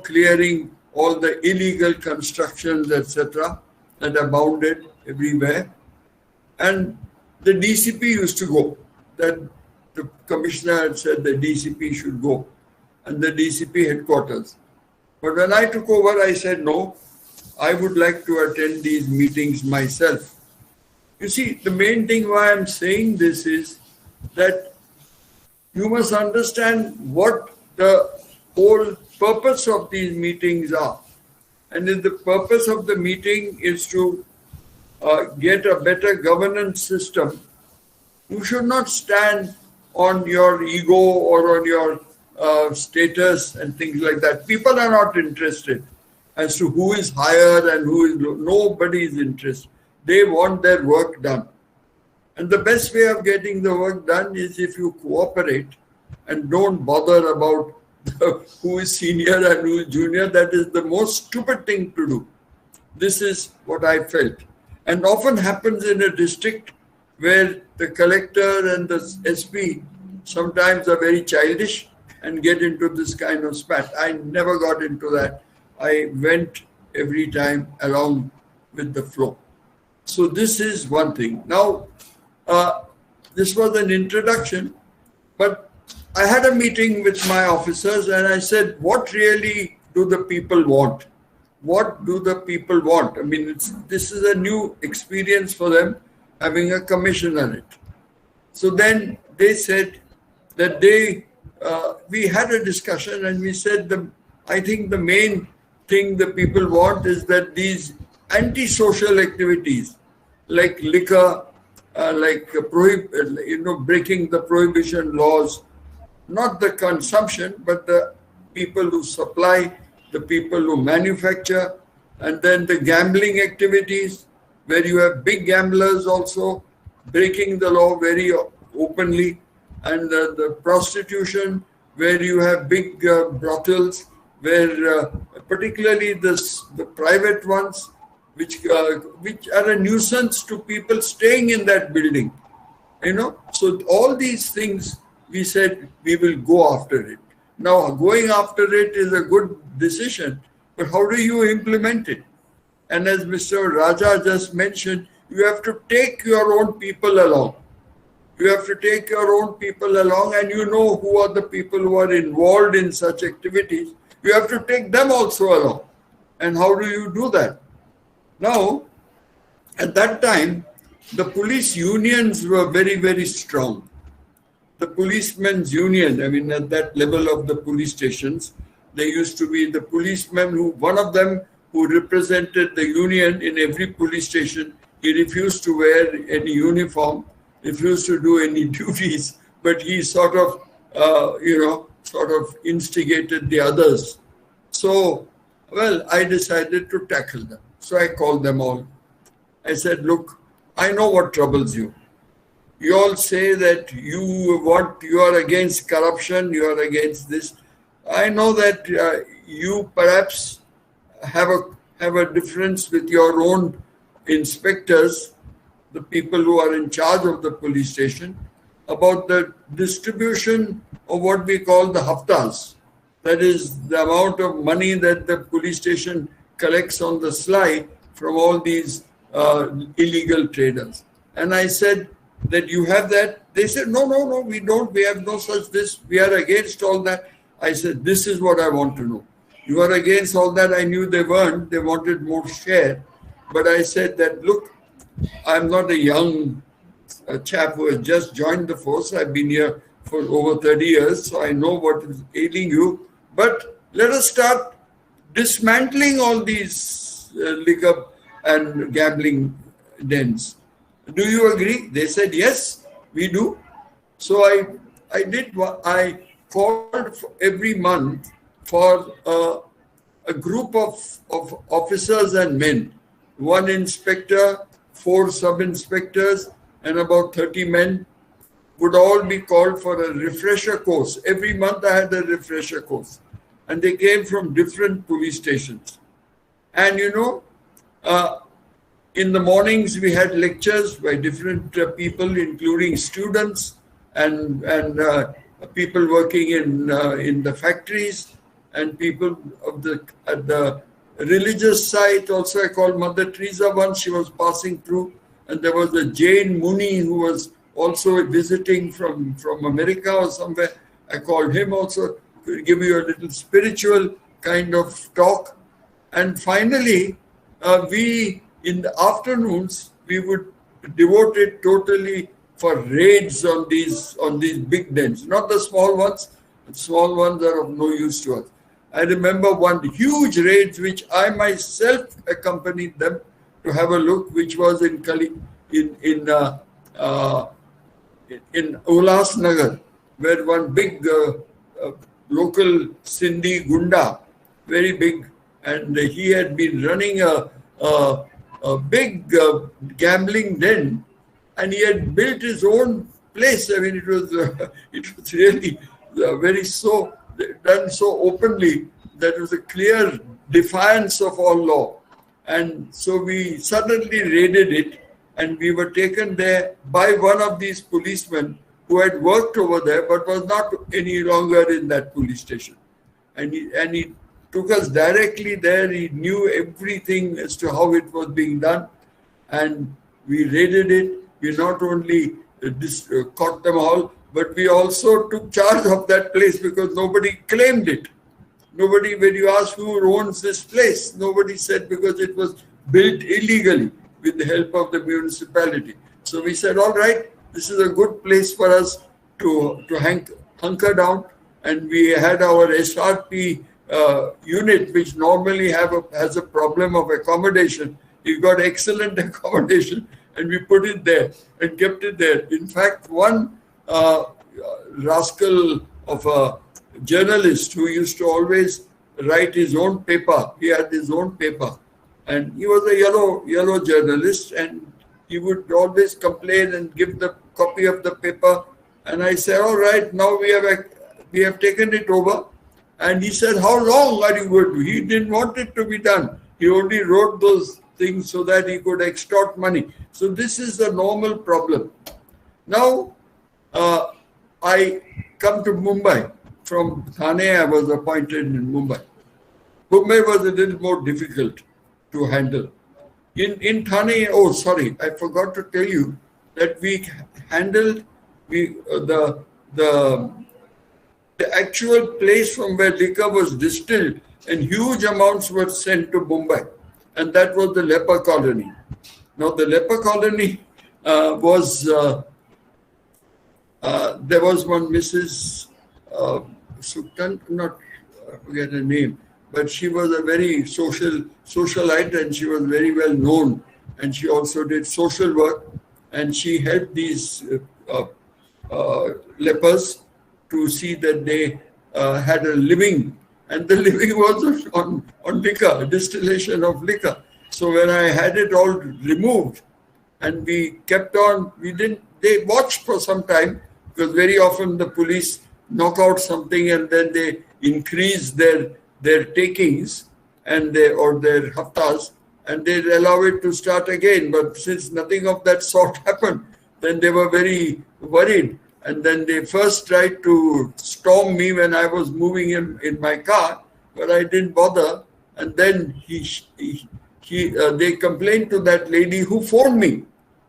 clearing all the illegal constructions, etc., that abounded everywhere. And the DCP used to go. That the commissioner had said the DCP should go, and the DCP headquarters. But when I took over, I said, no, I would like to attend these meetings myself. You see, the main thing why I'm saying this is that you must understand what the whole purpose of these meetings are. And if the purpose of the meeting is to get a better governance system, you should not stand on your ego or on your status and things like that. People are not interested as to who is higher and who is low. Nobody is interested. They want their work done. And the best way of getting the work done is if you cooperate and don't bother about who is senior and who is junior. That is the most stupid thing to do. This is what I felt. And often happens in a district where the collector and the SP sometimes are very childish and get into this kind of spat. I never got into that. I went every time along with the flow. So this is one thing. Now, this was an introduction, but I had a meeting with my officers and I said, what really do the people want? What do the people want? I mean, this is a new experience for them, having a commissionerate. So then they said that we had a discussion and we said, I think the main thing the people want is that these antisocial activities like liquor, breaking the prohibition laws, not the consumption, but the people who supply, the people who manufacture, and then the gambling activities, where you have big gamblers also breaking the law very openly, and the prostitution, where you have big brothels, where particularly the private ones, which are a nuisance to people staying in that building. So all these things, we said we will go after it. Now, going after it is a good decision, but how do you implement it? And as Mr. Raja just mentioned, you have to take your own people along. You have to take your own people along, and you know who are the people who are involved in such activities. You have to take them also along. And how do you do that? Now, at that time, the police unions were very, very strong. The policemen's union, I mean, at that level of the police stations, there used to be the policemen one of them who represented the union in every police station. He refused to wear any uniform, refused to do any duties, but he sort of instigated the others. So, well, I decided to tackle them. So I called them all. I said, look, I know what troubles you. You all say that you are against corruption, you are against this. I know that you perhaps have a difference with your own inspectors, the people who are in charge of the police station, about the distribution of what we call the haftas. That is the amount of money that the police station collects on the sly from all these illegal traders. And I said that you have that. They said, no, we don't. We have no such this. We are against all that. I said, this is what I want to know. You are against all that. I knew they weren't. They wanted more share. But I said that, look, I'm not a young chap who has just joined the force. I've been here for over 30 years, so I know what is ailing you. But let us start dismantling all these liquor and gambling dens. Do you agree? They said, yes, we do. So I called every month for a group of officers and men, 1 inspector, 4 sub-inspectors, and about 30 men would all be called for a refresher course. Every month I had a refresher course. And they came from different police stations. And in the mornings we had lectures by different people, including students and people working in the factories, and people at the religious side. Also, I called Mother Teresa once. She was passing through, and there was a Jain Muni who was also visiting from America or somewhere. I called him also to give you a little spiritual kind of talk. And finally, in the afternoons, we would devoted totally for raids on these big dens, not the small ones. The small ones are of no use to us. I remember one huge raid which I myself accompanied them to have a look, which was in Ulhasnagar, where one big local Sindhi Gunda, very big, and he had been running a big gambling den, and he had built his own place. I mean, it was really done so openly that it was a clear defiance of all law. And so we suddenly raided it, and we were taken there by one of these policemen who had worked over there but was not any longer in that police station. And he took us directly there. He knew everything as to how it was being done, and we raided it. We not only caught them all, but we also took charge of that place because nobody claimed it. Nobody, when you ask who owns this place, nobody said because it was built illegally with the help of the municipality. So we said, all right, this is a good place for us to hunker down. And we had our SRP unit, which normally has a problem of accommodation. We got excellent accommodation, and we put it there and kept it there. In fact, one rascal of a journalist who used to always write his own paper, he had his own paper, and he was a yellow journalist, and he would always complain and give the copy of the paper. And I said, all right, now we have taken it over. And he said, how long are you going to? He didn't want it to be done. He only wrote those things so that he could extort money. So this is the normal problem. Now, I come to Mumbai. From Thane, I was appointed in Mumbai. Mumbai was a little more difficult to handle. In Thane, oh, sorry, I forgot to tell you that we handled the actual place from where liquor was distilled, and huge amounts were sent to Mumbai, and that was the leper colony. Now, the leper colony was, there was one Mrs. Suktan, I forget her name, but she was a very socialite, and she was very well known, and she also did social work, and she helped these lepers to see that they had a living, and the living was on liquor, distillation of liquor. So when I had it all removed, and we kept on, they watched for some time, because very often the police knock out something and then they increase their takings and their haftas, and they allow it to start again. But since nothing of that sort happened, then they were very worried. And then they first tried to storm me when I was moving in my car, but I didn't bother. And then they complained to that lady who phoned me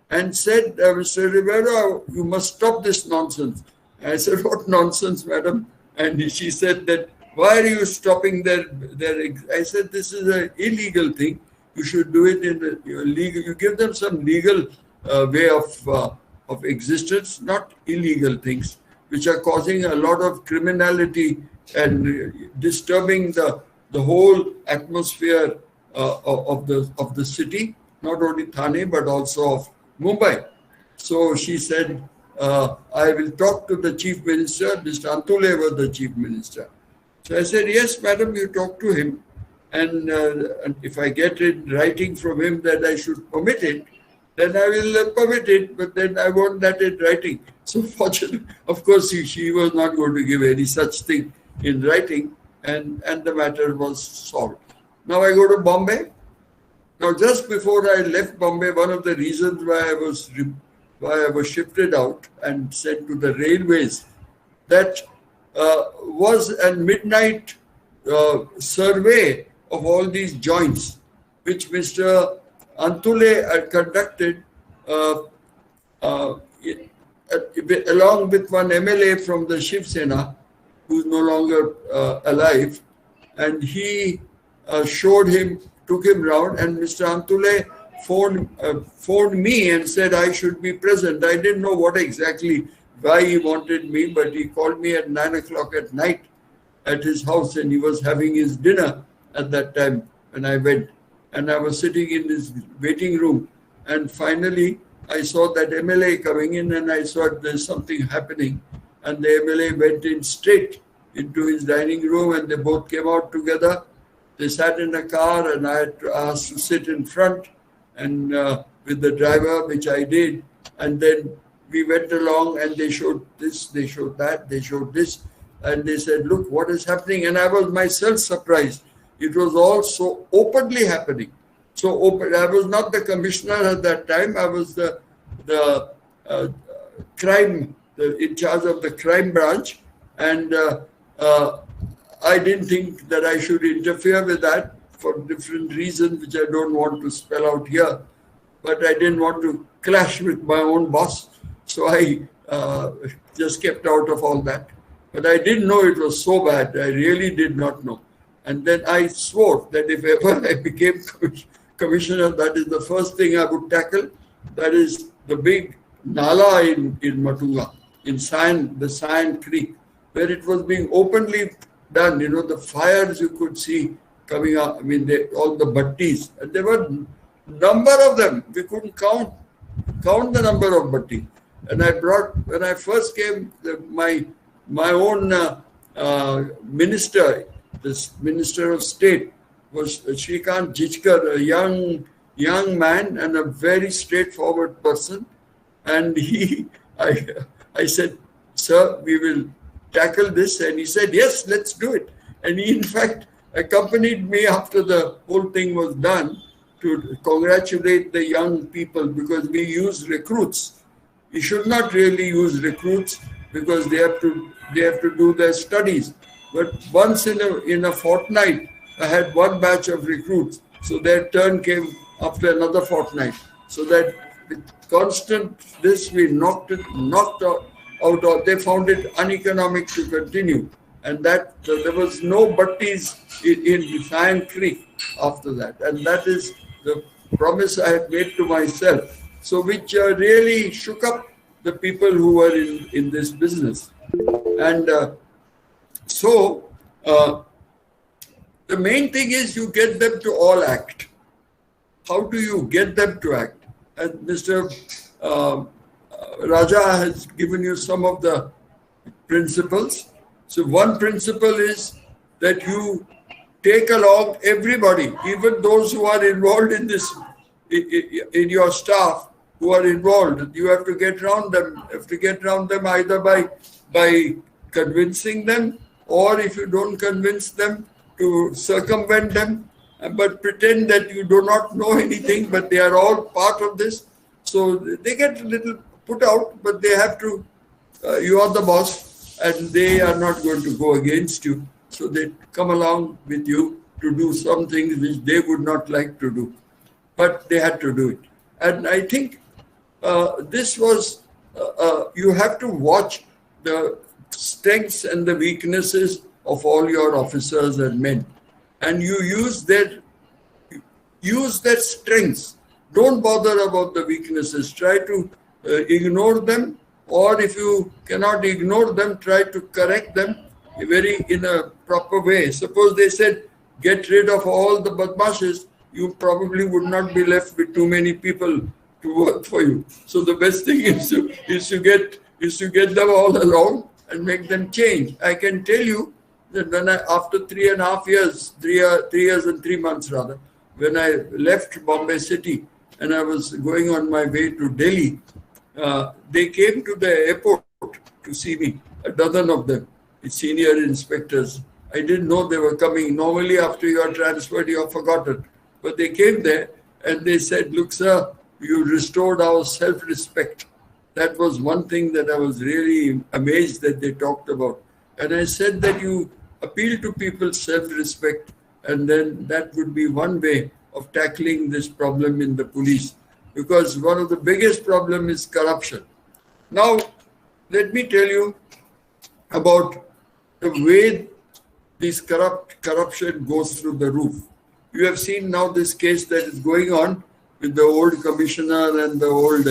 and said, Mr. Ribeiro, you must stop this nonsense. I said, what nonsense, madam? And she said that, why are you stopping their I said, this is an illegal thing. You should do it in a legal, you give them some legal way of existence, not illegal things, which are causing a lot of criminality and disturbing the whole atmosphere of the city, not only Thane, but also of Mumbai. So she said, I will talk to the chief minister. Mr. Antule was the chief minister. So I said, yes, madam, you talk to him. And if I get in writing from him that I should permit it, then I will permit it, but then I want that in writing. So fortunately, of course, she was not going to give any such thing in writing, and the matter was solved. Now I go to Bombay. Now, just before I left Bombay, one of the reasons why I was shifted out and sent to the railways, that was a midnight survey of all these joints, which Mr. Antule had conducted along with one MLA from the Shiv Sena, who is no longer alive, and he took him round, and Mr. Antule phoned me and said I should be present. I didn't know why he wanted me, but he called me at 9 o'clock at night at his house, and he was having his dinner at that time when I went. And I was sitting in his waiting room, and finally I saw that MLA coming in, and I saw there's something happening. And the MLA went in straight into his dining room, and they both came out together. They sat in a car, and I had to ask to sit in front and with the driver, which I did. And then we went along, and they showed this, they showed that, they showed this. And they said, look, what is happening? And I was myself surprised. It was all so openly happening. So open. I was not the commissioner at that time. I was the in charge of the crime branch. And I didn't think that I should interfere with that for different reasons, which I don't want to spell out here. But I didn't want to clash with my own boss. So I just kept out of all that. But I didn't know it was so bad. I really did not know. And then I swore that if ever I became commissioner, that is the first thing I would tackle. That is the big Nala in Matunga, in the Sion Creek, where it was being openly done. You know, the fires you could see coming up. I mean, all the battis. And there were a number of them. We couldn't count the number of battis. And I brought, when I first came, my own minister, this Minister of State, was Shrikant Jijkar, a young man and a very straightforward person. And I said, sir, we will tackle this. And he said, yes, let's do it. And he, in fact, accompanied me after the whole thing was done to congratulate the young people, because we use recruits. We should not really use recruits because they have to do their studies. But once in a fortnight, I had one batch of recruits. So their turn came after another fortnight. So that with constant this, we knocked out. They found it uneconomic to continue. And that there was no battis in Sion Creek after that. And that is the promise I had made to myself. So which really shook up the people who were in this business. And so the main thing is you get them to all act. How do you get them to act? And Mr. Raja has given you some of the principles. So one principle is that you take along everybody, even those who are involved in this, in your staff who are involved. You have to get around them. You have to get around them either by convincing them, or if you don't convince them, to circumvent them, but pretend that you do not know anything, but they are all part of this. So they get a little put out, but they have to, you are the boss, and they are not going to go against you. So they come along with you to do some things which they would not like to do, but they had to do it. And I think this was, you have to watch the strengths and the weaknesses of all your officers and men, and you use their strengths. Don't bother about the weaknesses. Try to ignore them, or if you cannot ignore them, try to correct them in a proper way. Suppose they said, get rid of all the badmashes, you probably would not be left with too many people to work for you. So the best thing is to get them all along and make them change. I can tell you that when after 3.5 years, 3 years and 3 months rather, when I left Bombay City and I was going on my way to Delhi, they came to the airport to see me, a dozen of them, senior inspectors. I didn't know they were coming. Normally after you are transferred, you are forgotten. But they came there and they said, look, sir, you restored our self-respect. That was one thing that I was really amazed that they talked about. And I said that you appeal to people's self-respect, and then that would be one way of tackling this problem in the police, because one of the biggest problems is corruption. Now, let me tell you about the way this corruption goes through the roof. You have seen now this case that is going on with the old commissioner and the old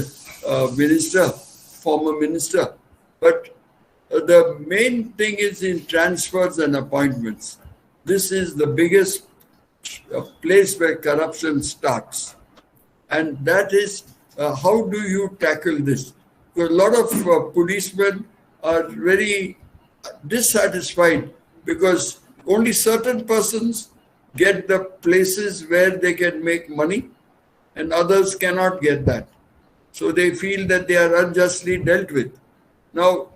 former minister. But the main thing is in transfers and appointments. This is the biggest place where corruption starts. And that is, how do you tackle this? Because a lot of policemen are very dissatisfied because only certain persons get the places where they can make money and others cannot get that. So they feel that they are unjustly dealt with. Now,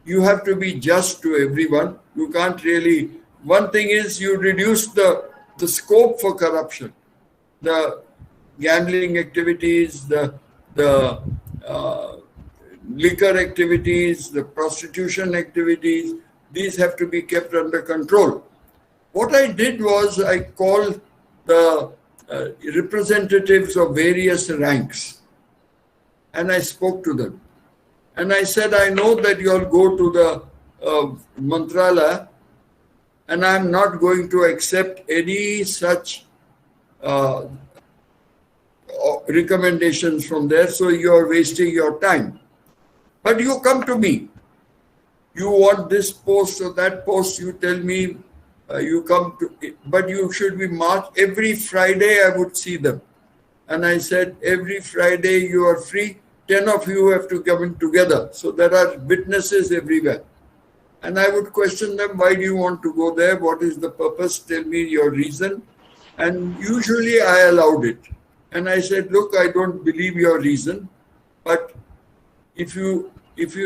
you have to be just to everyone. You can't really... One thing is you reduce the scope for corruption. The gambling activities, the liquor activities, the prostitution activities, these have to be kept under control. What I did was I called the representatives of various ranks and I spoke to them. And I said, I know that you all go to the Mantralaya and I'm not going to accept any such recommendations from there, so you are wasting your time. But you come to me. You want this post or that post, you tell me, you come to it, but you should be marked. Every Friday I would see them. And I said, every Friday you are free, 10 of you have to come in together. So there are witnesses everywhere. And I would question them, why do you want to go there? What is the purpose? Tell me your reason. And usually I allowed it. And I said, look, I don't believe your reason, but if you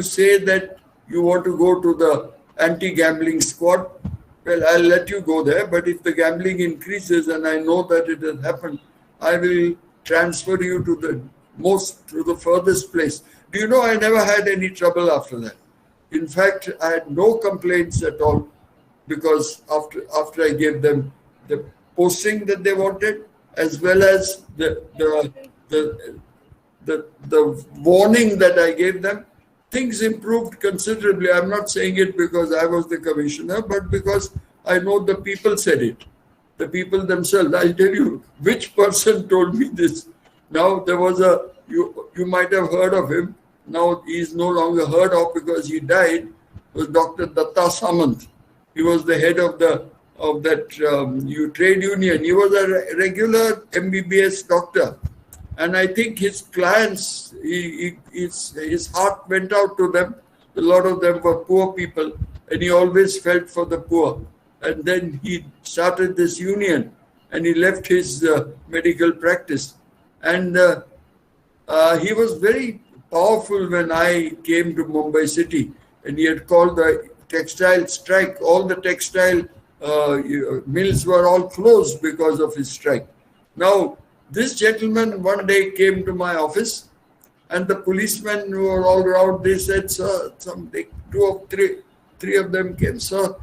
say that you want to go to the anti-gambling squad, well, I'll let you go there. But if the gambling increases and I know that it has happened, I will transfer you to the furthest place. Do you know, I never had any trouble after that. In fact, I had no complaints at all because after I gave them the posting that they wanted, as well as the warning that I gave them, things improved considerably. I'm not saying it because I was the commissioner, but because I know the people said it. The people themselves. I'll tell you which person told me this. Now there was you might have heard of him. Now he is no longer heard of because he died. It was Dr. Datta Samant. He was the head of that trade union. He was a regular MBBS doctor. And I think his clients, his heart went out to them. A lot of them were poor people, and he always felt for the poor. And then he started this union, and he left his medical practice. And he was very powerful when I came to Mumbai city, and he had called the textile strike. All the textile mills were all closed because of his strike. Now, this gentleman one day came to my office, and the policemen who were all around, they said, sir, three of them came, sir,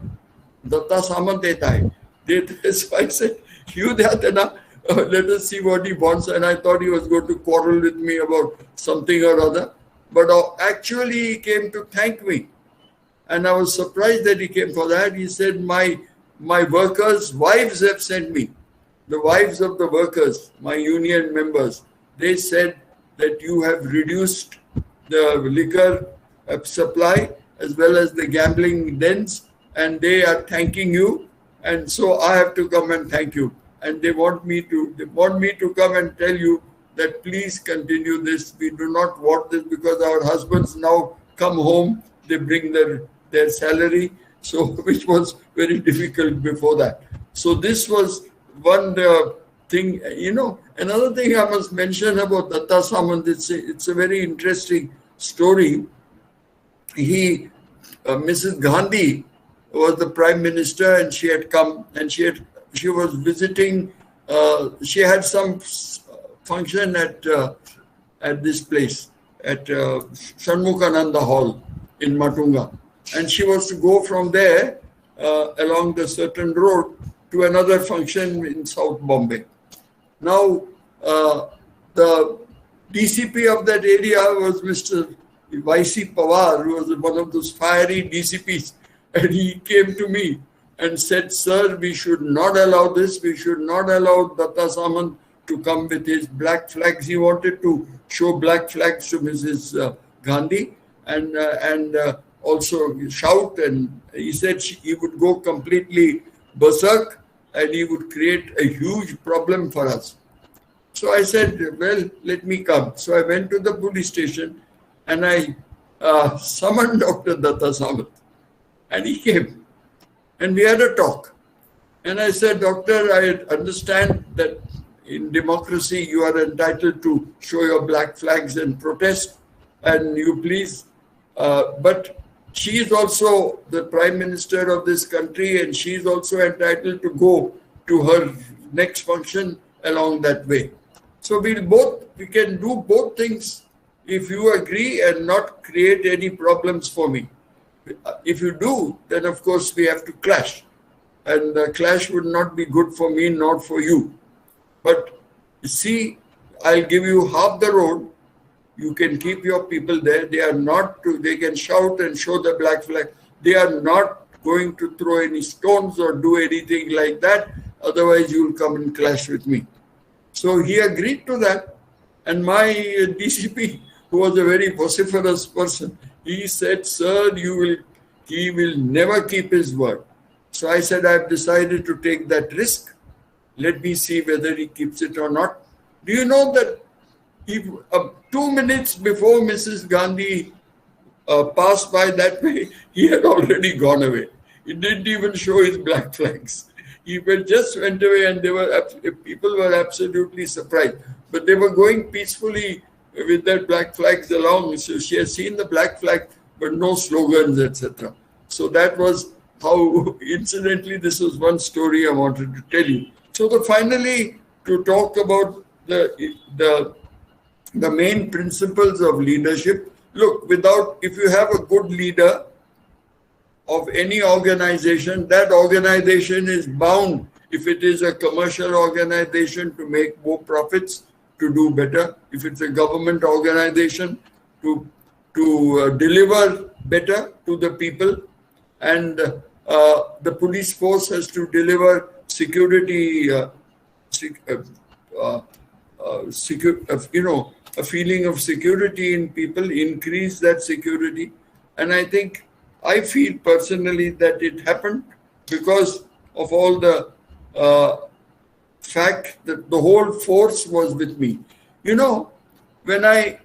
Datta Samant deta hai. So I said, you dete na, let us see what he wants. And I thought he was going to quarrel with me about something or other. But actually he came to thank me. And I was surprised that he came for that. He said, my workers' wives have sent me. The wives of the workers, my union members, they said that you have reduced the liquor supply as well as the gambling dens, and they are thanking you, and so I have to come and thank you. And they want me to come and tell you that please continue this. We do not want this because our husbands now come home, they bring their salary, so which was very difficult before that. So this was one thing, another thing I must mention about Datta Samant, it's a very interesting story. Mrs. Gandhi was the Prime Minister, and she had come and she was visiting, she had some function at this place, at Shanmukhananda Hall in Matunga. And she was to go from there along the certain road to another function in South Bombay. Now, the DCP of that area was Mr. Y.C. Pawar, who was one of those fiery DCPs. And he came to me and said, sir, we should not allow this. We should not allow Datta Samant to come with his black flags. He wanted to show black flags to Mrs. Gandhi and also shout, and he said he would go completely berserk and he would create a huge problem for us. So I said, well, let me come. So I went to the police station and I summoned Dr. Datta Samant, and he came and we had a talk. And I said, Doctor, I understand that in democracy you are entitled to show your black flags and protest, and you please, but she is also the Prime Minister of this country and she is also entitled to go to her next function along that way. So we can do both things if you agree and not create any problems for me. If you do, then of course we have to clash. And the clash would not be good for me, not for you. But see, I'll give you half the road. You can keep your people there. They are not to, they can shout and show the black flag. They are not going to throw any stones or do anything like that. Otherwise, you will come and clash with me. So he agreed to that. And my DCP, who was a very vociferous person, he said, sir, he will never keep his word. So I said, I've decided to take that risk. Let me see whether he keeps it or not. Do you know that 2 minutes before Mrs. Gandhi passed by that way, he had already gone away. He didn't even show his black flags. He just went away, and people were absolutely surprised. But they were going peacefully with their black flags along. So she has seen the black flag, but no slogans, etc. So that was how, incidentally, this was one story I wanted to tell you. So finally, to talk about the main principles of leadership. Look, if you have a good leader of any organization, that organization is bound, if it is a commercial organization, to make more profits, to do better. If it's a government organization, to deliver better to the people. And the police force has to deliver security, a feeling of security in people, increase that security. And I feel personally that it happened because of all the fact that the whole force was with me. You know, when I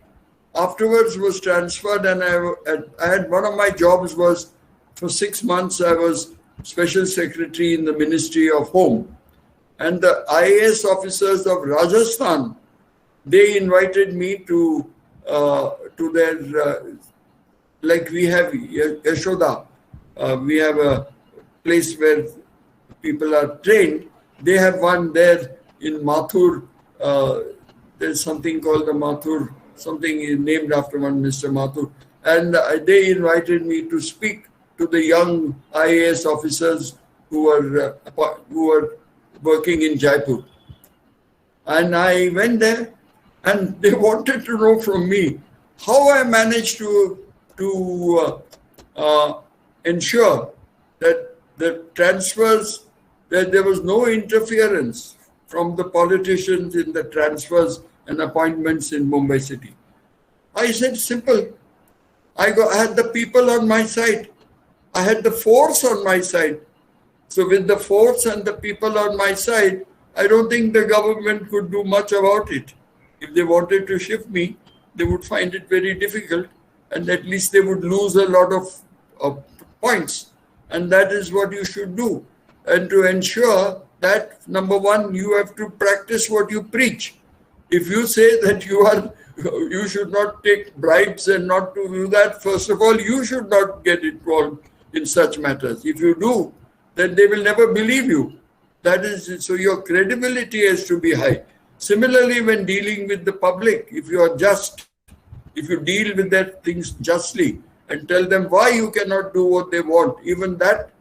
afterwards was transferred, and I had one of my jobs was, for 6 months, I was Special Secretary in the Ministry of Home. And the IAS officers of Rajasthan, they invited me to their, like we have Yashoda, we have a place where people are trained. They have one there in Mathur. There's something called the Mathur, something named after one Mr. Mathur. And they invited me to speak to the young IAS officers who were working in Jaipur. And I went there, and they wanted to know from me how I managed to ensure that the transfers, that there was no interference from the politicians in the transfers and appointments in Mumbai city. I said, simple. I had the people on my side. I had the force on my side. So with the force and the people on my side, I don't think the government could do much about it. If they wanted to shift me, they would find it very difficult, and at least they would lose a lot of points. And that is what you should do. And to ensure that, number one, you have to practice what you preach. If you say that you should not take bribes and not to do that, first of all, you should not get involved in such matters. If you do, then they will never believe you. That is, so your credibility has to be high. Similarly, when dealing with the public, if you are just, if you deal with their things justly and tell them why you cannot do what they want, even that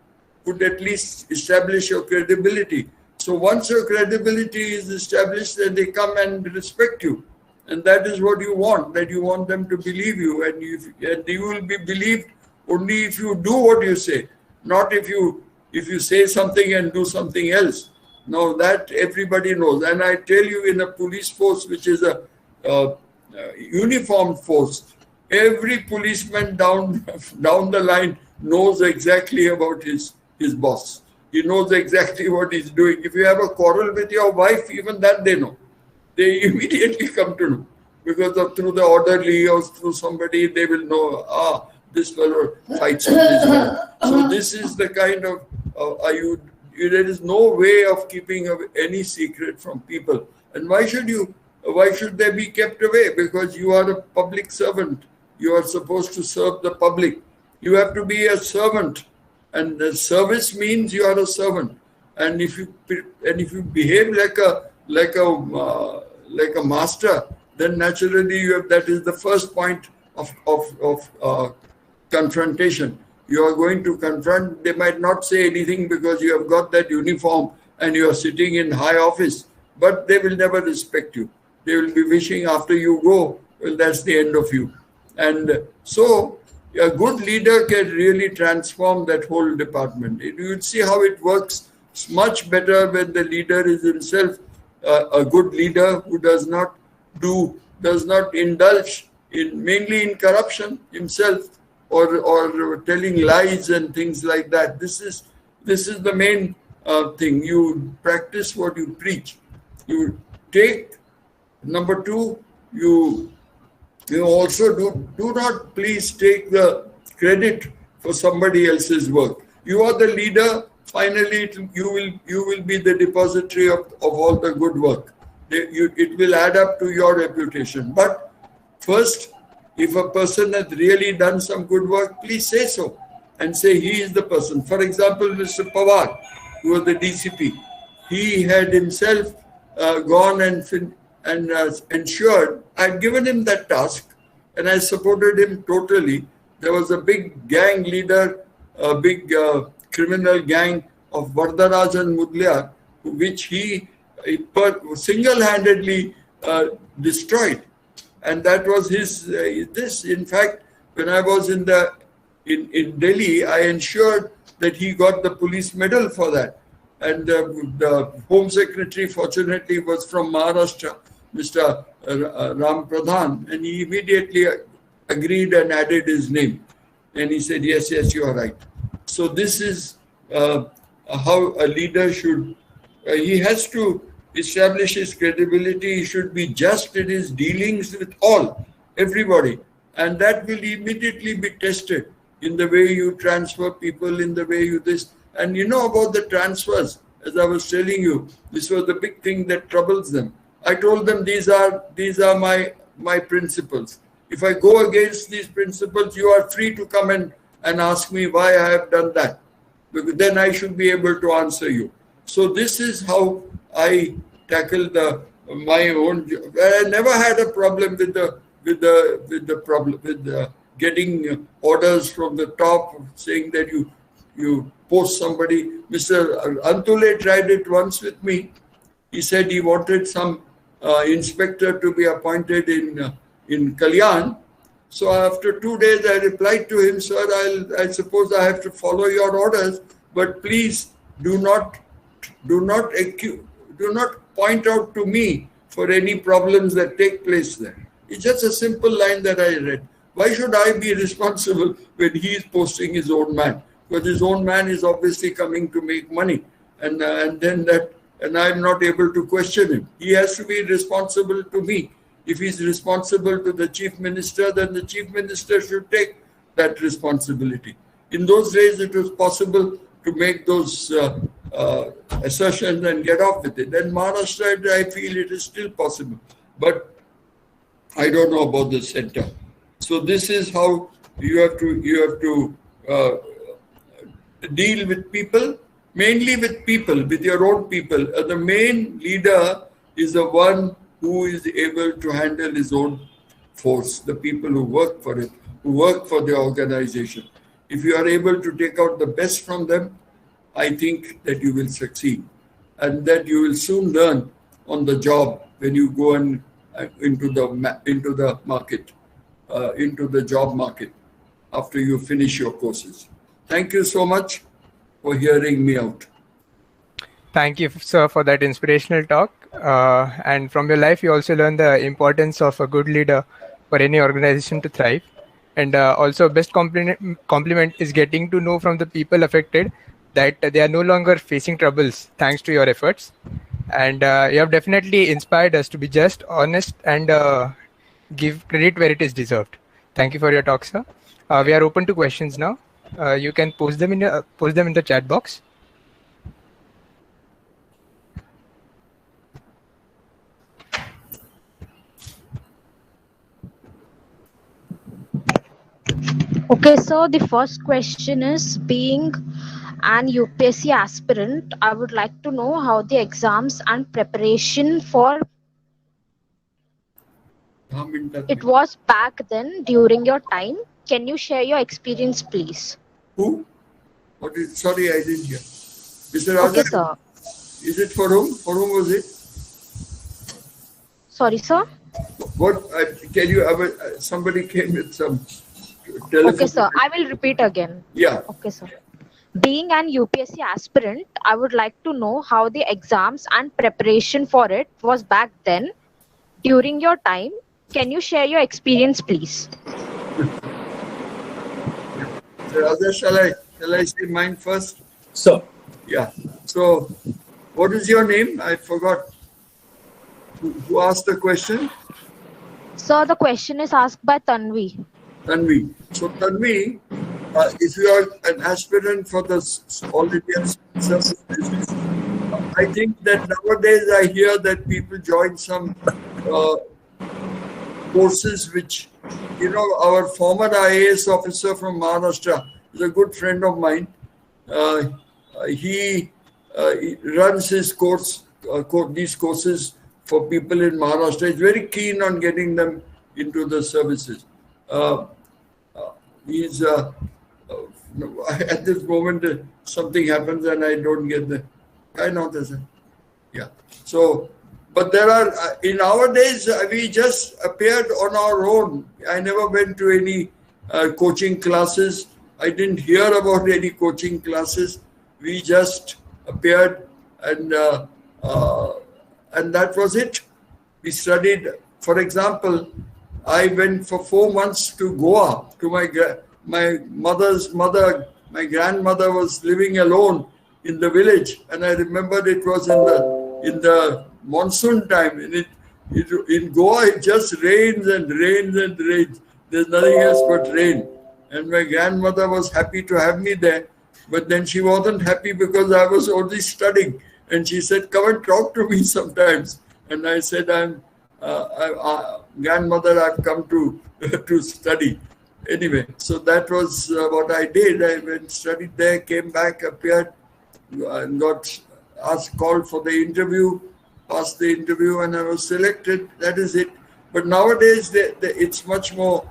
would at least establish your credibility. So once your credibility is established, then they come and respect you. And that is what you want, that you want them to believe you. And you will be believed only if you do what you say, not if you say something and do something else. Now that everybody knows. And I tell you, in a police force, which is a uniformed force, every policeman down the line knows exactly about his boss. He knows exactly what he's doing. If you have a quarrel with your wife, even that they know. They immediately come to know, because through the orderly or through somebody, they will know, this fellow fights with his wife. So this is the kind of, there is no way of keeping any secret from people. And why should they be kept away? Because you are a public servant. You are supposed to serve the public. You have to be a servant. And the service means you are a servant. And if you behave like a master, then naturally that is the first point of confrontation. You are going to confront. They might not say anything because you have got that uniform and you are sitting in high office, but they will never respect you. They will be wishing after you go, well, that's the end of you. And so a good leader can really transform that whole department. You will see how it works. It's much better when the leader is himself a good leader who does not indulge mainly in corruption himself or telling lies and things like that. This is the main thing. You practice what you preach. You take. Number two, you also do not please take the credit for somebody else's work. You are the leader. Finally, you will be the depository of all the good work. It will add up to your reputation. But first, if a person has really done some good work, please say so and say he is the person. For example, Mr. Pawar, who was the DCP, he had himself gone and ensured. I had given him that task and I supported him totally. There was a big gang leader, a big criminal gang of Vardharaj and Mudliar, which he single-handedly destroyed. And that was his, in fact, when I was in Delhi, I ensured that he got the police medal for that. And the Home Secretary, fortunately, was from Maharashtra, Mr. Ram Pradhan, and he immediately agreed and added his name. And he said, yes, you are right. So this is how a leader should, he has to establish his credibility. He should be just in his dealings with everybody. And that will immediately be tested in the way you transfer people, in the way you this. And you know about the transfers, as I was telling you, this was the big thing that troubles them. I told them these are my principles. If I go against these principles, you are free to come and ask me why I have done that. Because then I should be able to answer you. So this is how I tackle my own. I never had a problem with getting orders from the top saying that you post somebody. Mr. Antule tried it once with me. He said he wanted some inspector to be appointed in Kalyan. So after 2 days, I replied to him, sir, I suppose I have to follow your orders, but please do not point out to me for any problems that take place there. It's just a simple line that I read. Why should I be responsible when he is posting his own man? Because his own man is obviously coming to make money, and I'm not able to question him. He has to be responsible to me. If he's responsible to the chief minister, then the chief minister should take that responsibility. In those days, it was possible to make those assertions and get off with it. And Maharashtra, I feel it is still possible. But I don't know about the center. So this is how you have to deal with people, mainly with people, with your own people. The main leader is the one who is able to handle his own force, the people who work for it, who work for the organization. If you are able to take out the best from them, I think that you will succeed, and that you will soon learn on the job when you go into the market, into the job market after you finish your courses. Thank you so much for hearing me out. Thank you, sir, for that inspirational talk. And from your life, you also learn the importance of a good leader for any organization to thrive. And also, best compliment is getting to know from the people affected that they are no longer facing troubles thanks to your efforts. And you have definitely inspired us to be just, honest, and give credit where it is deserved. Thank you for your talk, sir. We are open to questions now. You can post them in the chat box. Okay, so the first question is, being an UPSC aspirant, I would like to know how the exams and preparation for it was back then during your time. Can you share your experience, please? Who? What is? Sorry, I didn't hear. Mr. Raja, Okay, sir. is it for whom? For whom was it? Sorry, sir. What? Can you? Somebody came with some telephone. Okay, sir. I will repeat again. Yeah. Okay, sir. Being an UPSC aspirant, I would like to know how the exams and preparation for it was back then during your time. Can you share your experience, please? Raja, shall I say mine first? So, Yeah. So, what is your name? I forgot. Who asked the question? Sir, the question is asked by Tanvi. Tanvi. So, Tanvi, if you are an aspirant for the All Indian Service, I think that nowadays I hear that people join some courses which, our former IAS officer from Maharashtra is a good friend of mine. He runs his these courses for people in Maharashtra. He's very keen on getting them into the services. He's at this moment something happens and I don't get the yeah. So, but there are in our days we just appeared on our own. I never went to any coaching classes. I didn't hear about any coaching classes. We just appeared and that was it. We studied. For example, I went for 4 months to Goa to my mother's mother. My grandmother was living alone in the village, and I remembered it was in the monsoon time. And in Goa, it just rains and rains and rains. There's nothing else but rain. And my grandmother was happy to have me there, but then she wasn't happy because I was only studying. And she said, "Come and talk to me sometimes." And I said, "Grandmother, I've come to study." Anyway, so that was what I did. I went, studied there, came back, appeared, and got called for the interview, passed the interview, and I was selected. That is it. But nowadays, it's much more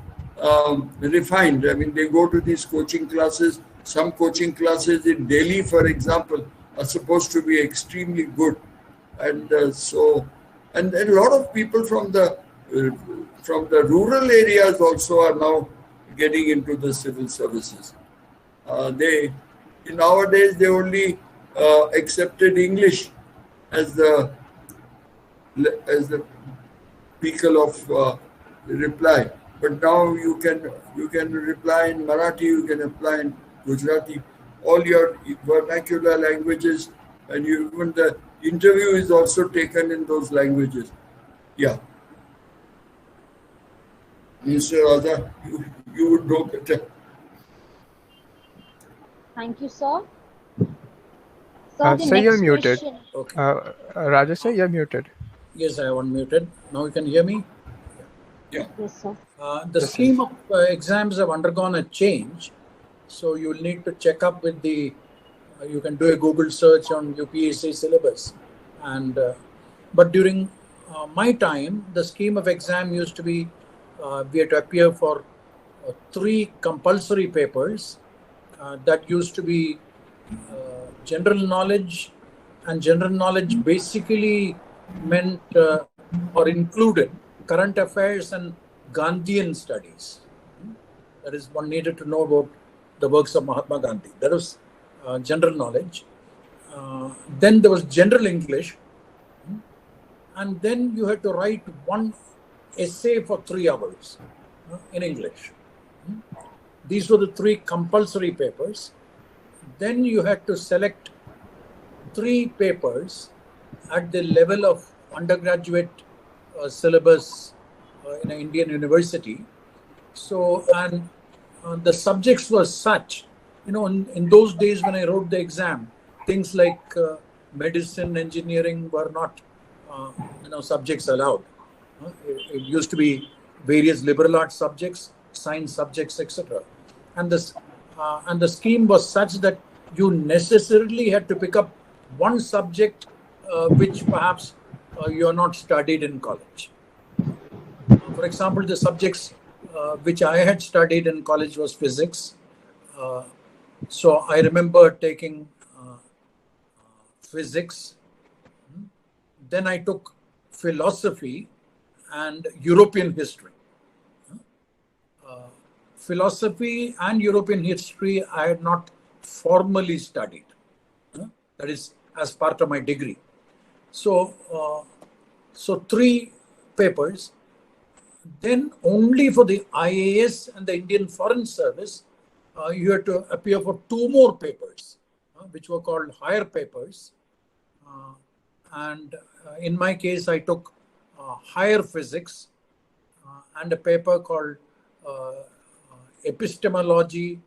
refined. I mean, they go to these coaching classes. Some coaching classes in Delhi, for example, are supposed to be extremely good. And and a lot of people from the rural areas also are now getting into the civil services. Nowadays they only accepted English as the vehicle of reply. But now you can reply in Marathi, you can apply in Gujarati, all your vernacular languages, and even the interview is also taken in those languages. Yeah. Mr. Raja, you would know better. Thank you, sir. So Sir, you're muted. okay. Raja, sir, you're muted. Yes, I am unmuted. Now you can hear me? Yeah. Yes, sir. The scheme of exams have undergone a change. So you'll need to check up with the, you can do a Google search on UPSC syllabus. And but during my time, the scheme of exam used to be, we had to appear for 3 compulsory papers that used to be general knowledge, and general knowledge basically meant or included current affairs and Gandhian studies. That is, one needed to know about the works of Mahatma Gandhi. That was general knowledge. Then there was general English. And then you had to write one essay for 3 hours in English. These were the 3 compulsory papers. Then you had to select 3 papers at the level of undergraduate syllabus in an Indian university. So, and the subjects were such, in those days when I wrote the exam, things like medicine, engineering were not, subjects allowed. It used to be various liberal arts subjects, science subjects, etc. And the scheme was such that you necessarily had to pick up one subject which perhaps you are not studied in college. For example, the subjects which I had studied in college was physics. So I remember taking physics. Then I took philosophy and European history. Philosophy and European history I had not formally studied. That is as part of my degree. So 3 papers. Then only for the IAS and the Indian Foreign Service, you had to appear for 2 more papers, which were called higher papers. And in my case, I took higher physics and a paper called epistemology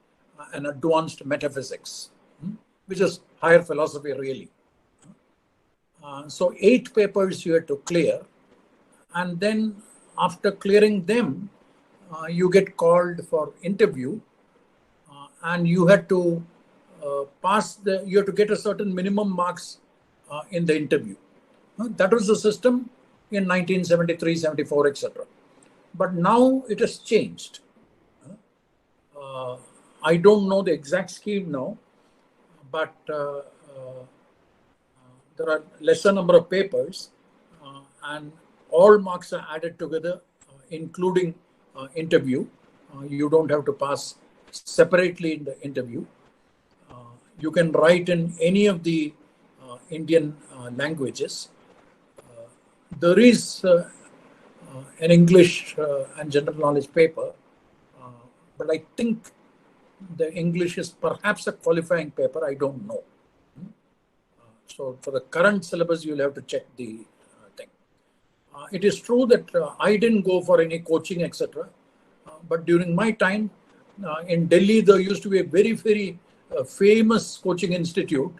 and advanced metaphysics, which is higher philosophy really. So 8 papers you had to clear, and then after clearing them, you get called for interview, and you had to you have to get a certain minimum marks in the interview. That was the system in 1973, 74, etc. But now it has changed. I don't know the exact scheme now, but there are lesser number of papers, and all marks are added together, including interview. You don't have to pass separately in the interview. You can write in any of the Indian languages. There is an English and general knowledge paper, but I think the English is perhaps a qualifying paper. I don't know. So for the current syllabus, you'll have to check the thing. It is true that I didn't go for any coaching, etc. But during my time in Delhi, there used to be a very, very famous coaching institute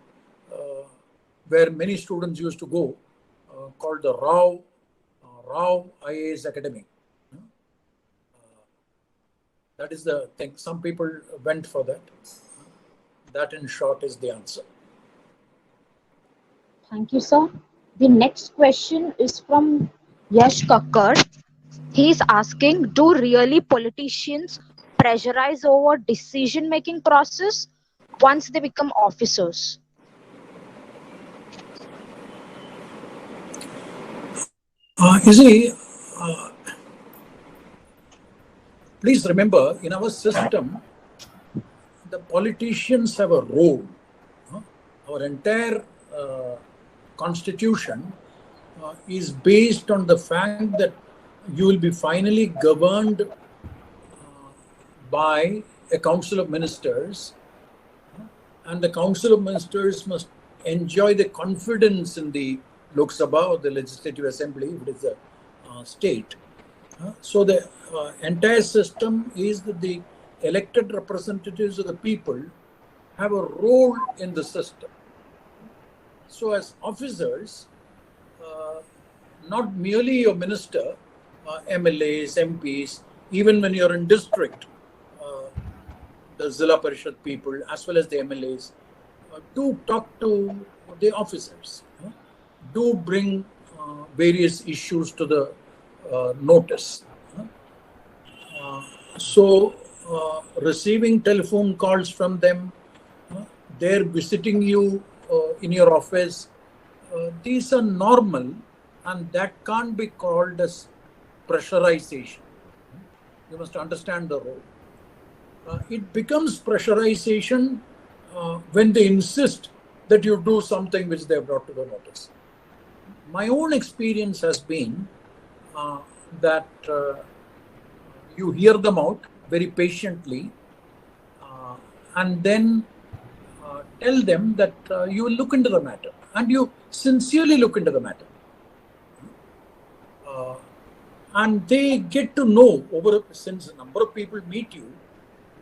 where many students used to go, called the Rao IAS Academy. That is the thing. Some people went for that. That in short is the answer. Thank you, sir. The next question is from Yash Kakkar. He is asking, do really politicians pressurize over decision-making process once they become officers? You see, please remember, in our system, the politicians have a role. Our entire constitution is based on the fact that you will be finally governed by a council of ministers, and the council of ministers must enjoy the confidence in the Lok Sabha or the Legislative Assembly, if it is a state. So the entire system is that the elected representatives of the people have a role in the system. So as officers, not merely your minister, MLAs, MPs, even when you're in district, the Zilla Parishad people, as well as the MLAs, do talk to the officers, do bring various issues to the notice. So receiving telephone calls from them, they're visiting you in your office, these are normal, and that can't be called as pressurization. You must understand the role. It becomes pressurization when they insist that you do something which they have brought to the notice. My own experience has been that you hear them out very patiently and then tell them that you will look into the matter, and you sincerely look into the matter. And they get to know, since a number of people meet you,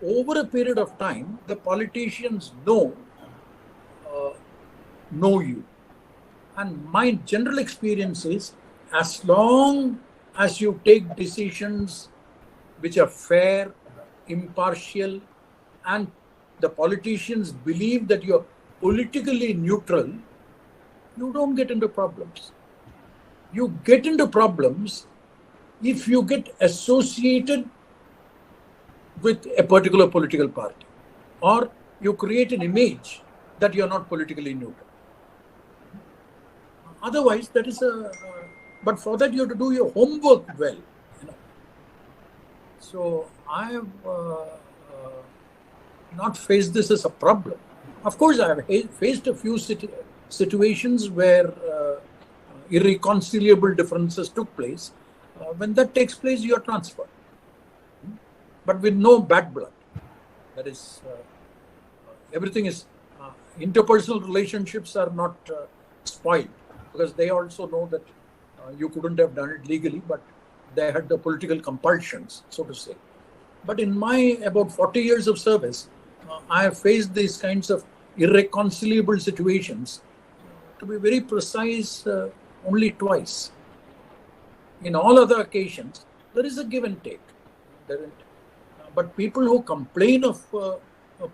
over a period of time, the politicians know you. And my general experience is, as long as you take decisions which are fair, impartial, and the politicians believe that you're politically neutral, you don't get into problems. You get into problems if you get associated with a particular political party, or you create an image that you're not politically neutral. Otherwise, that is but for that you have to do your homework well. So I have not faced this as a problem. Of course, I have faced a few situations where irreconcilable differences took place. When that takes place, you are transferred, but with no bad blood. That is, everything is, interpersonal relationships are not spoiled, because they also know that you couldn't have done it legally, but they had the political compulsions, so to say. But in my about 40 years of service, I have faced these kinds of irreconcilable situations, to be very precise, only twice. In all other occasions, there is a give and take. But people who complain of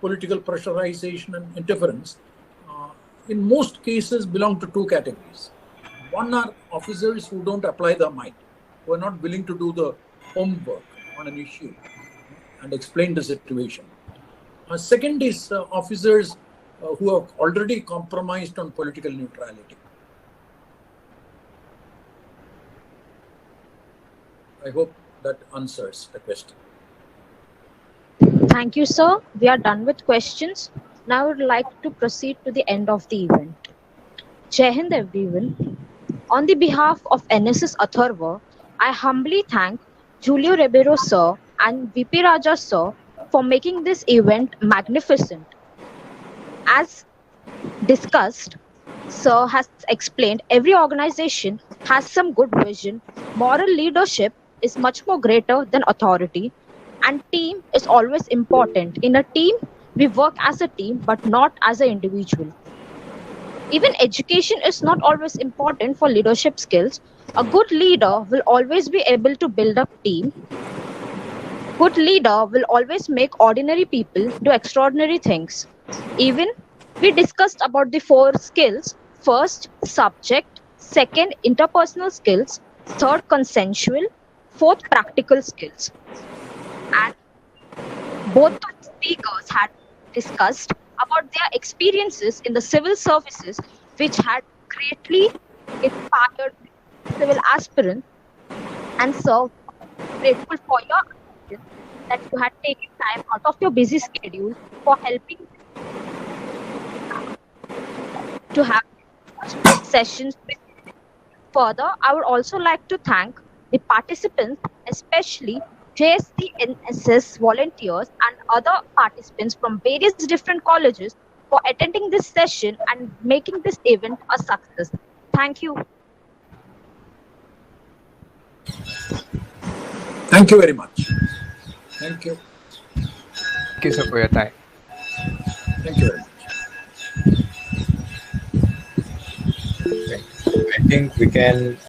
political pressurization and interference, in most cases belong to two categories. One are officers who don't apply their mind, who are not willing to do the homework on an issue and explain the situation. Second is officers who have already compromised on political neutrality. I hope that answers the question. Thank you, sir. We are done with questions. Now I would like to proceed to the end of the event. Jai Hind, everyone. On the behalf of NSS-ATHARVA, I humbly thank Julio Ribeiro sir and VP Raja sir for making this event magnificent. As discussed, sir has explained every organization has some good vision. Moral leadership is much more greater than authority, and team is always important. In a team, we work as a team but not as an individual. Even education is not always important for leadership skills. A good leader will always be able to build up team. Good leader will always make ordinary people do extraordinary things. Even we discussed about the 4 skills. First, subject. Second, interpersonal skills. Third, consensual. Fourth, practical skills. And both the speakers had discussed about their experiences in the civil services, which had greatly inspired civil aspirants. And so, grateful for your that you had taken time out of your busy schedule for helping to have sessions. Further, I would also like to thank the participants, especially JSC NSS volunteers and other participants from various different colleges, for attending this session and making this event a success. Thank you. Thank you very much. Thank you. Thank you, sir, for your time. Thank you very much. I think we can